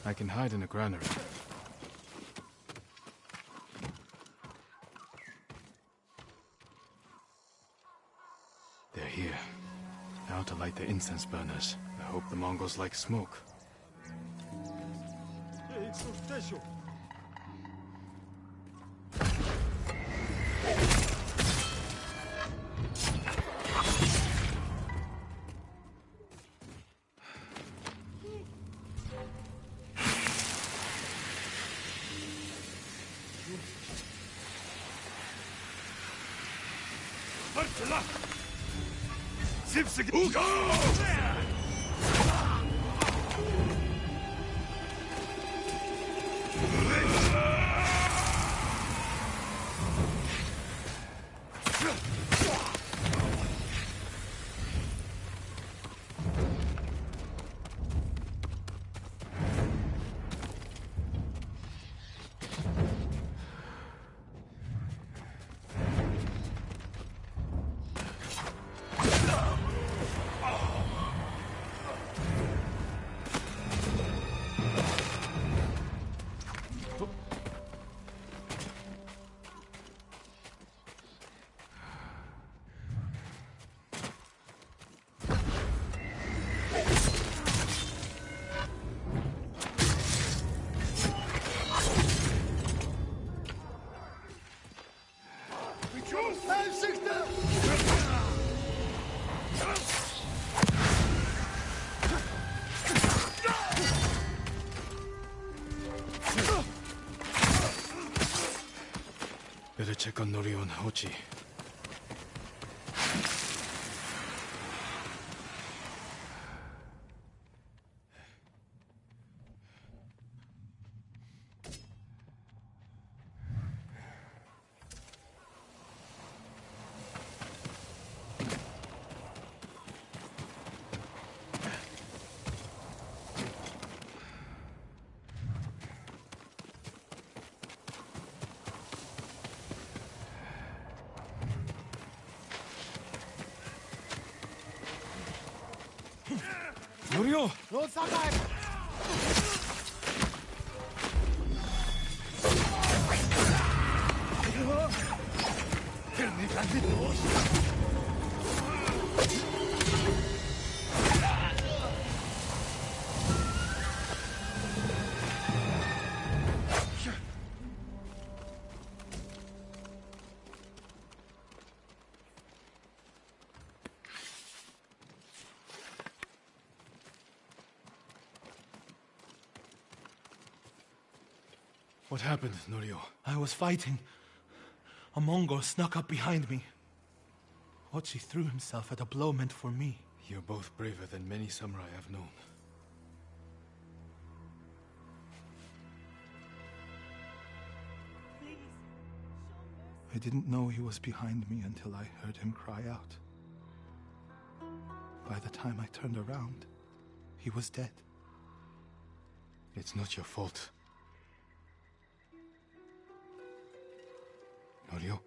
I can hide in a granary. They're here. Now to light the incense burners. I hope the Mongols like smoke. on Norio and Hochi. Norio! Lord Sakai! What happened, Norio? I was fighting. A Mongol snuck up behind me. Hochi threw himself at a blow meant for me. You're both braver than many samurai I've known. I didn't know he was behind me until I heard him cry out. By the time I turned around, he was dead. It's not your fault. Norio?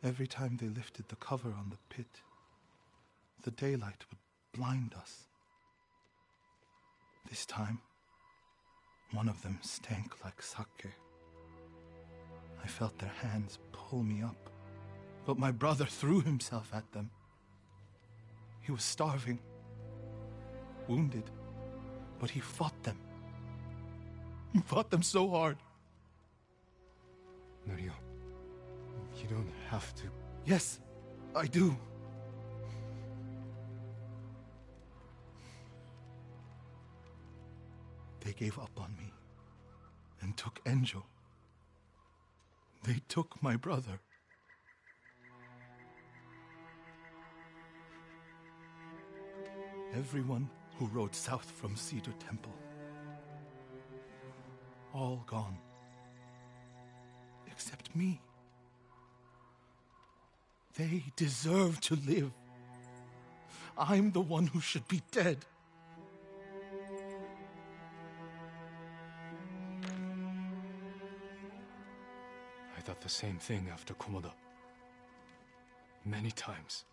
Every time they lifted the cover on the pit, the daylight would blind us. This time, one of them stank like sake. I felt their hands pull me up, but my brother threw himself at them. He was starving, wounded, but he fought them. He fought them so hard. Norio, you don't have to... Yes, I do. They gave up on me and took Enjo. They took my brother. Everyone who rode south from Cedar Temple. All gone. Except me. They deserve to live. I'm the one who should be dead. I thought the same thing after Komoda. Many times.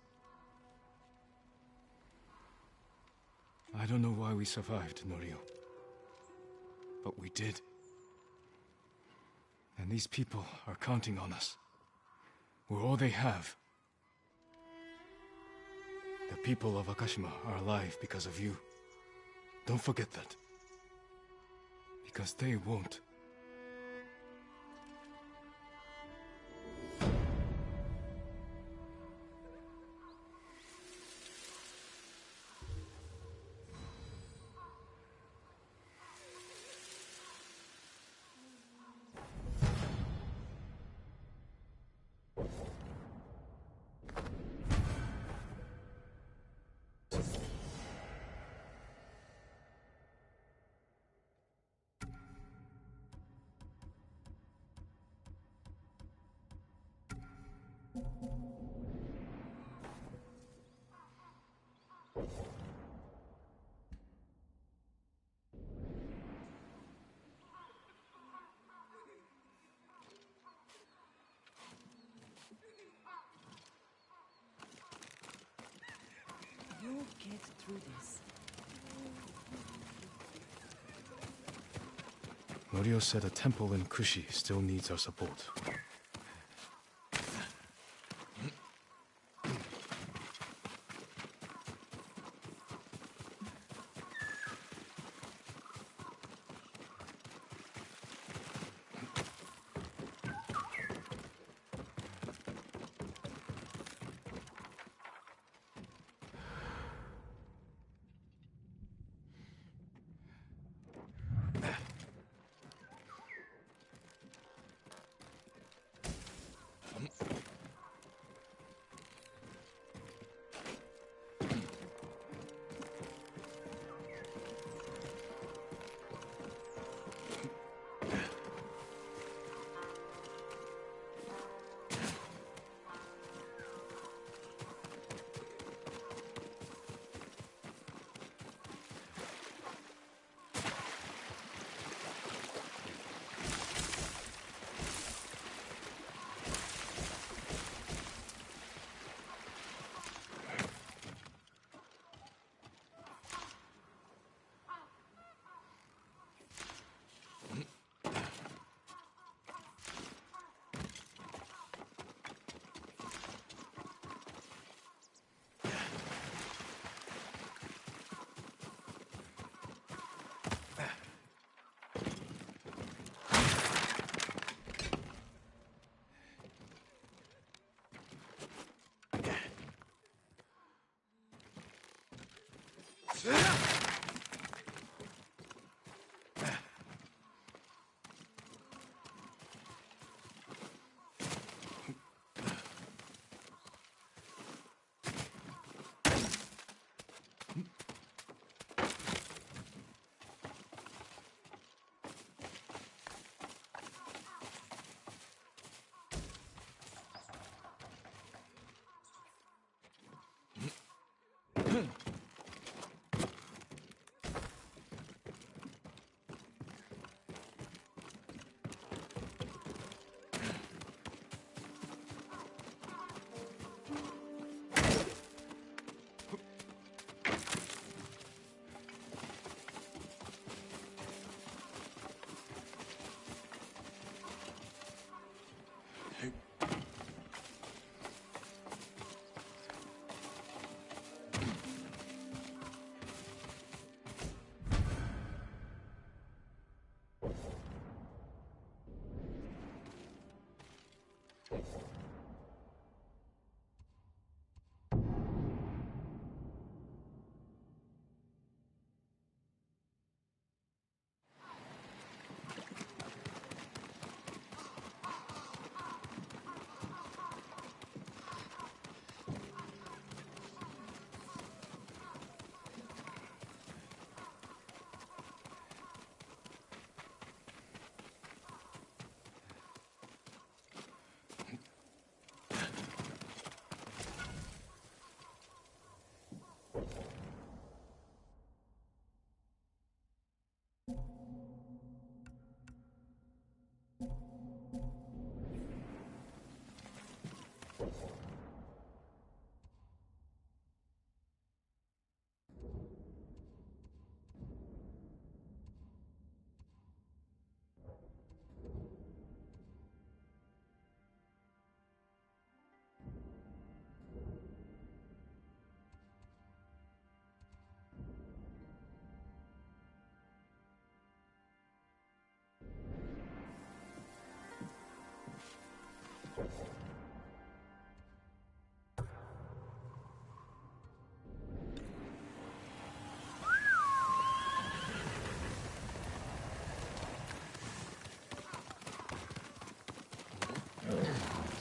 I don't know why we survived, Norio. But we did. And these people are counting on us. We're all they have. The people of Akashima are alive because of you. Don't forget that. Because they won't. You'll get through this. Norio said a temple in Kushi still needs our support.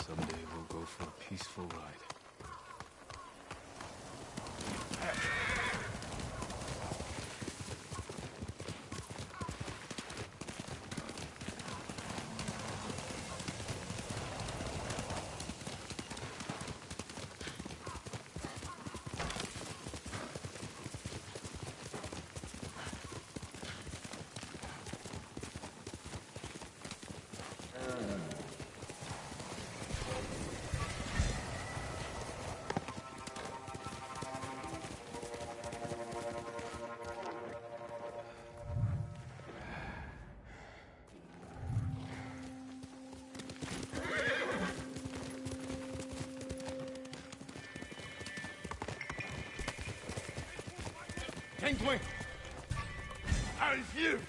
Someday we'll go for a peaceful ride. I refuse!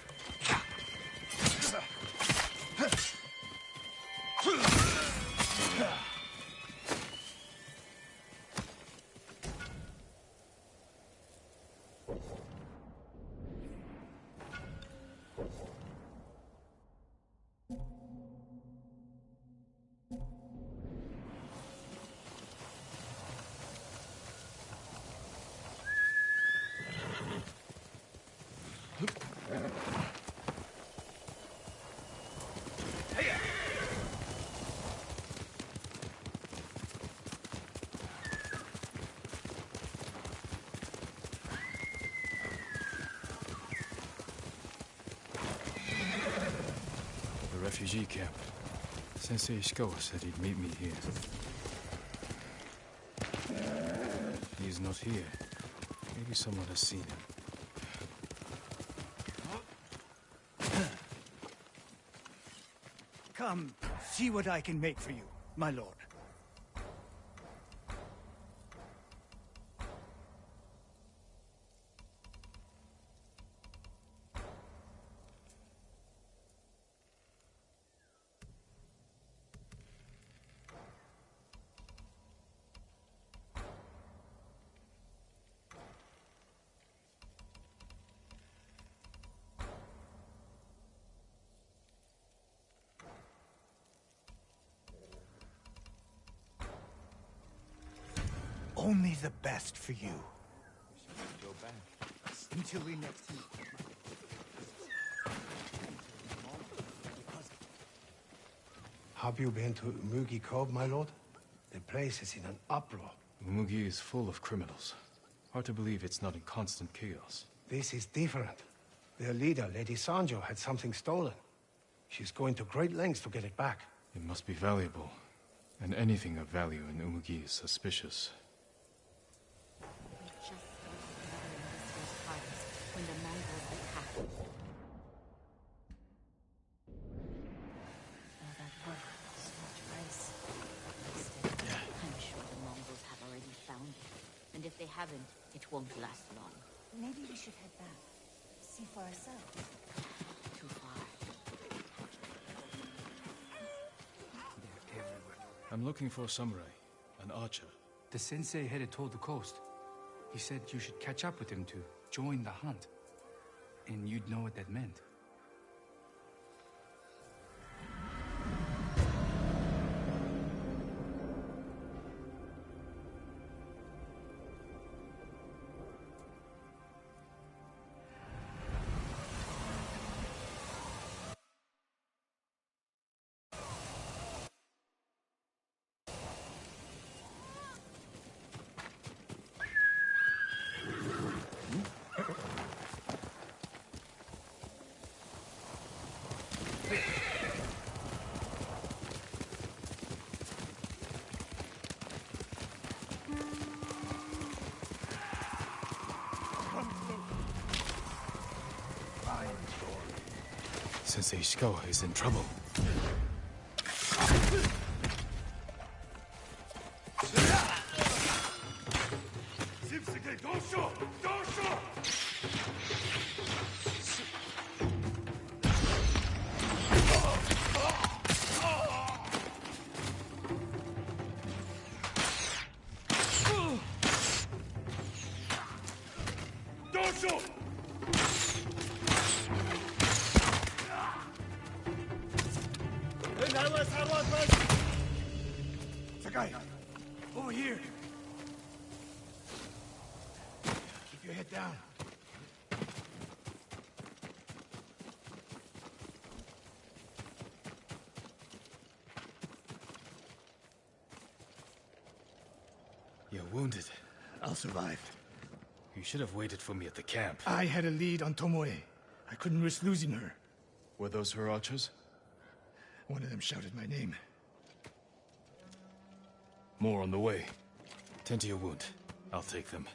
Refugee camp. Sensei Ishikawa said he'd meet me here. He's not here. Maybe someone has seen him. Come, see what I can make for you, my lord. only the best for you. Go back. Until we next meet. Have you been to Umugi Cove, my lord? The place is in an uproar. Umugi is full of criminals. Hard to believe it's not in constant chaos. This is different. Their leader, Lady Sanjo, had something stolen. She's going to great lengths to get it back. It must be valuable. And anything of value in Umugi is suspicious. We just started gathering this first harvest when the Mongols attacked. All that work, so much rice. Wasted. I'm sure the Mongols have already found it. And if they haven't, it won't last long. Maybe we should head back. See for ourselves. Too far. I'm looking for a samurai, an archer. The sensei headed toward the coast. He said you should catch up with him to join the hunt. And you'd know what that meant. Sensei Ishikawa is in trouble. Sakai, over here. Keep your head down. You're wounded. I'll survive. You should have waited for me at the camp. I had a lead on Tomoe. I couldn't risk losing her. Were those her archers? One of them shouted my name. More on the way. Tend to your wound. I'll take them.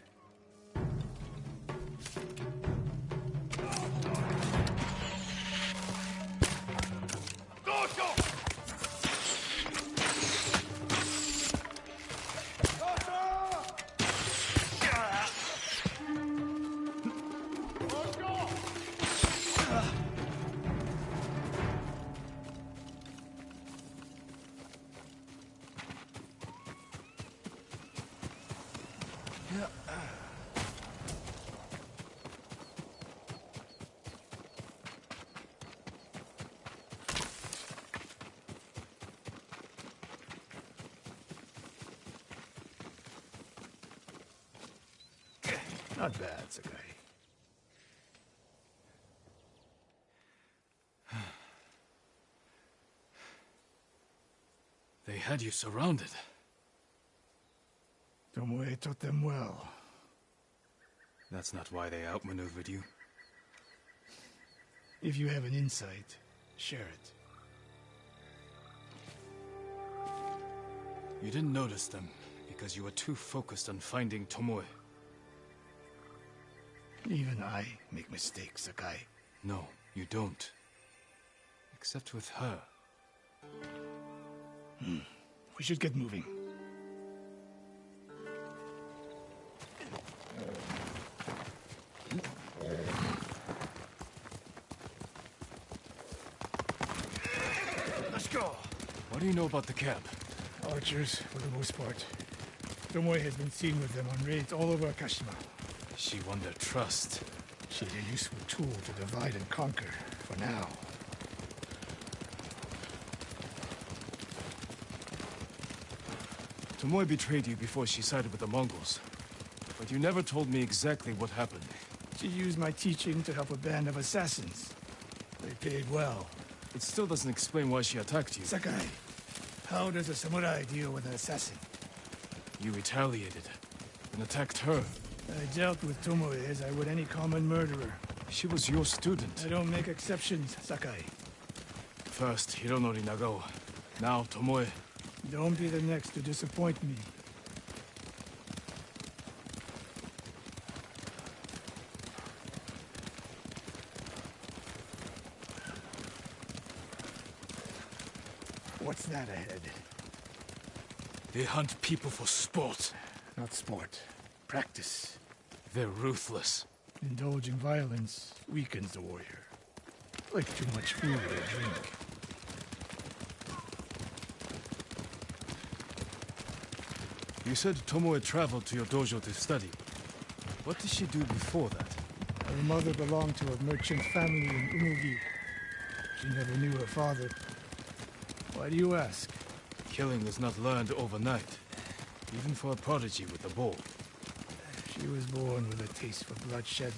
Not bad, Sakai. They had you surrounded. Tomoe taught them well. That's not why they outmaneuvered you. If you have an insight, share it. You didn't notice them because you were too focused on finding Tomoe. Even I make mistakes, Sakai. No, you don't. Except with her. We should get moving. Let's go. What do you know about the camp? Archers, for the most part. Tomoe has been seen with them on raids all over Akashima. She won their trust. She's a useful tool to divide and conquer, for now. Tomoe betrayed you before she sided with the Mongols. But you never told me exactly what happened. She used my teaching to help a band of assassins. They paid well. It still doesn't explain why she attacked you. Sakai, how does a samurai deal with an assassin? You retaliated and attacked her. I dealt with Tomoe as I would any common murderer. She was your student. I don't make exceptions, Sakai. First Hironori Nagao, now Tomoe. Don't be the next to disappoint me. What's that ahead? They hunt people for sport. Not sport. Practice. They're ruthless. Indulging violence weakens the warrior. Like too much food or drink. You said Tomoe traveled to your dojo to study. What did she do before that? Her mother belonged to a merchant family in Umugi. She never knew her father. Why do you ask? Killing is not learned overnight, even for a prodigy with a bow. She was born with a taste for bloodshed.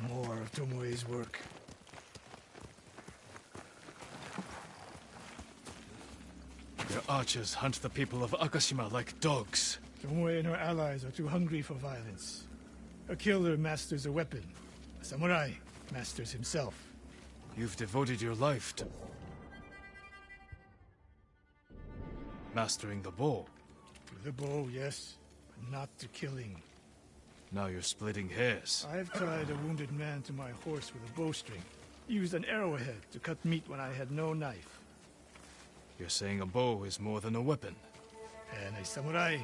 More of Tomoe's work. Their archers hunt the people of Akashima like dogs. Tomoe and her allies are too hungry for violence. A killer masters a weapon. A samurai masters himself. You've devoted your life to mastering the bow. To the bow, yes, but not to killing. Now you're splitting hairs. I've tied a wounded man to my horse with a bowstring. Used an arrowhead to cut meat when I had no knife. You're saying a bow is more than a weapon. And a samurai is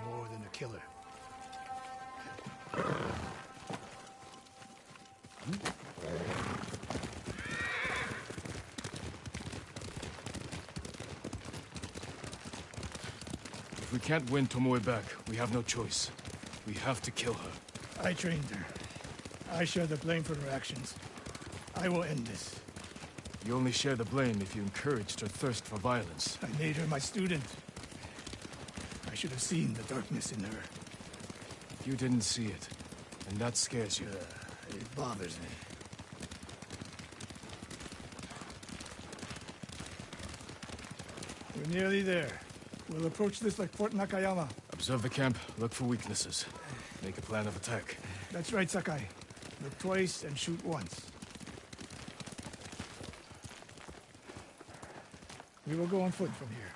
more than a killer. If we can't win Tomoe back, we have no choice. We have to kill her. I trained her. I share the blame for her actions. I will end this. You only share the blame if you encouraged her thirst for violence. I made her my student. I should have seen the darkness in her. You didn't see it, and that scares you. It bothers me. We're nearly there. We'll approach this like Fort Nakayama. Observe the camp, look for weaknesses. Make a plan of attack. That's right, Sakai. Look twice and shoot once. We will go on foot from here.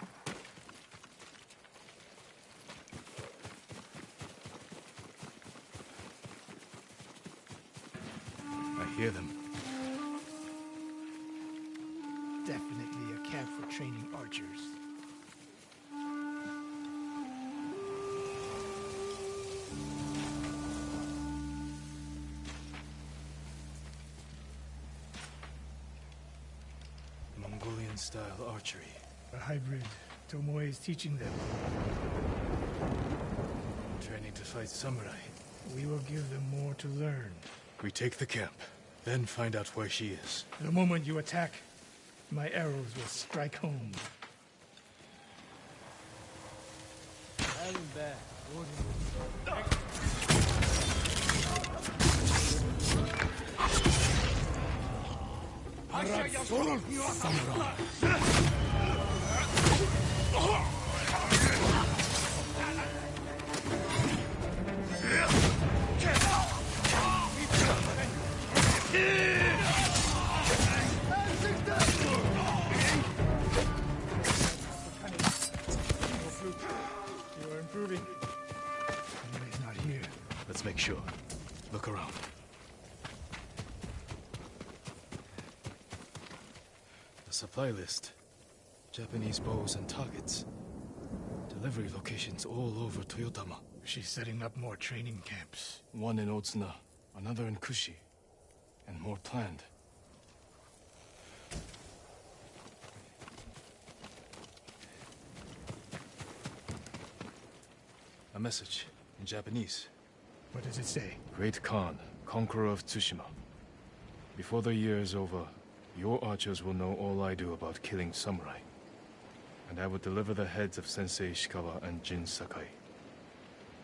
I hear them. Definitely a camp for training archers. Mongolian-style archery. A hybrid. Tomoe is teaching them. Training to fight samurai. We will give them more to learn. We take the camp, then find out where she is. The moment you attack, my arrows will strike home. You are improving. He's not here. Let's make sure. Look around. The supply list. Japanese bows and targets. Delivery locations all over Toyotama. She's setting up more training camps. One in Otsuna, another in Kushi, and more planned. A message in Japanese. What does it say? Great Khan, conqueror of Tsushima. Before the year is over, your archers will know all I do about killing samurai. And I will deliver the heads of Sensei Ishikawa and Jin Sakai.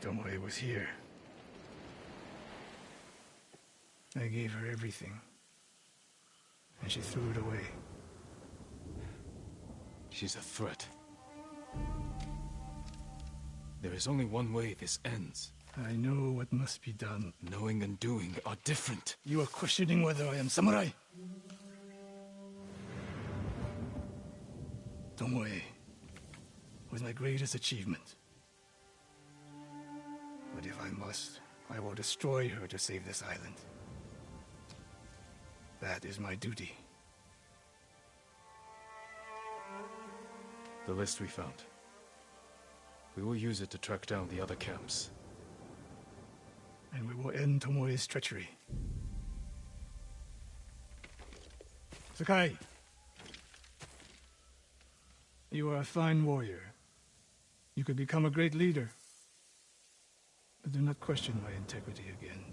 Tomoe was here. I gave her everything. And she threw it away. She's a threat. There is only one way this ends. I know what must be done. Knowing and doing are different. You are questioning whether I am samurai? Tomoe was my greatest achievement. But if I must, I will destroy her to save this island. That is my duty. The list we found. We will use it to track down the other camps. And we will end Tomoe's treachery. Sakai! You are a fine warrior. You could become a great leader. But do not question my integrity again.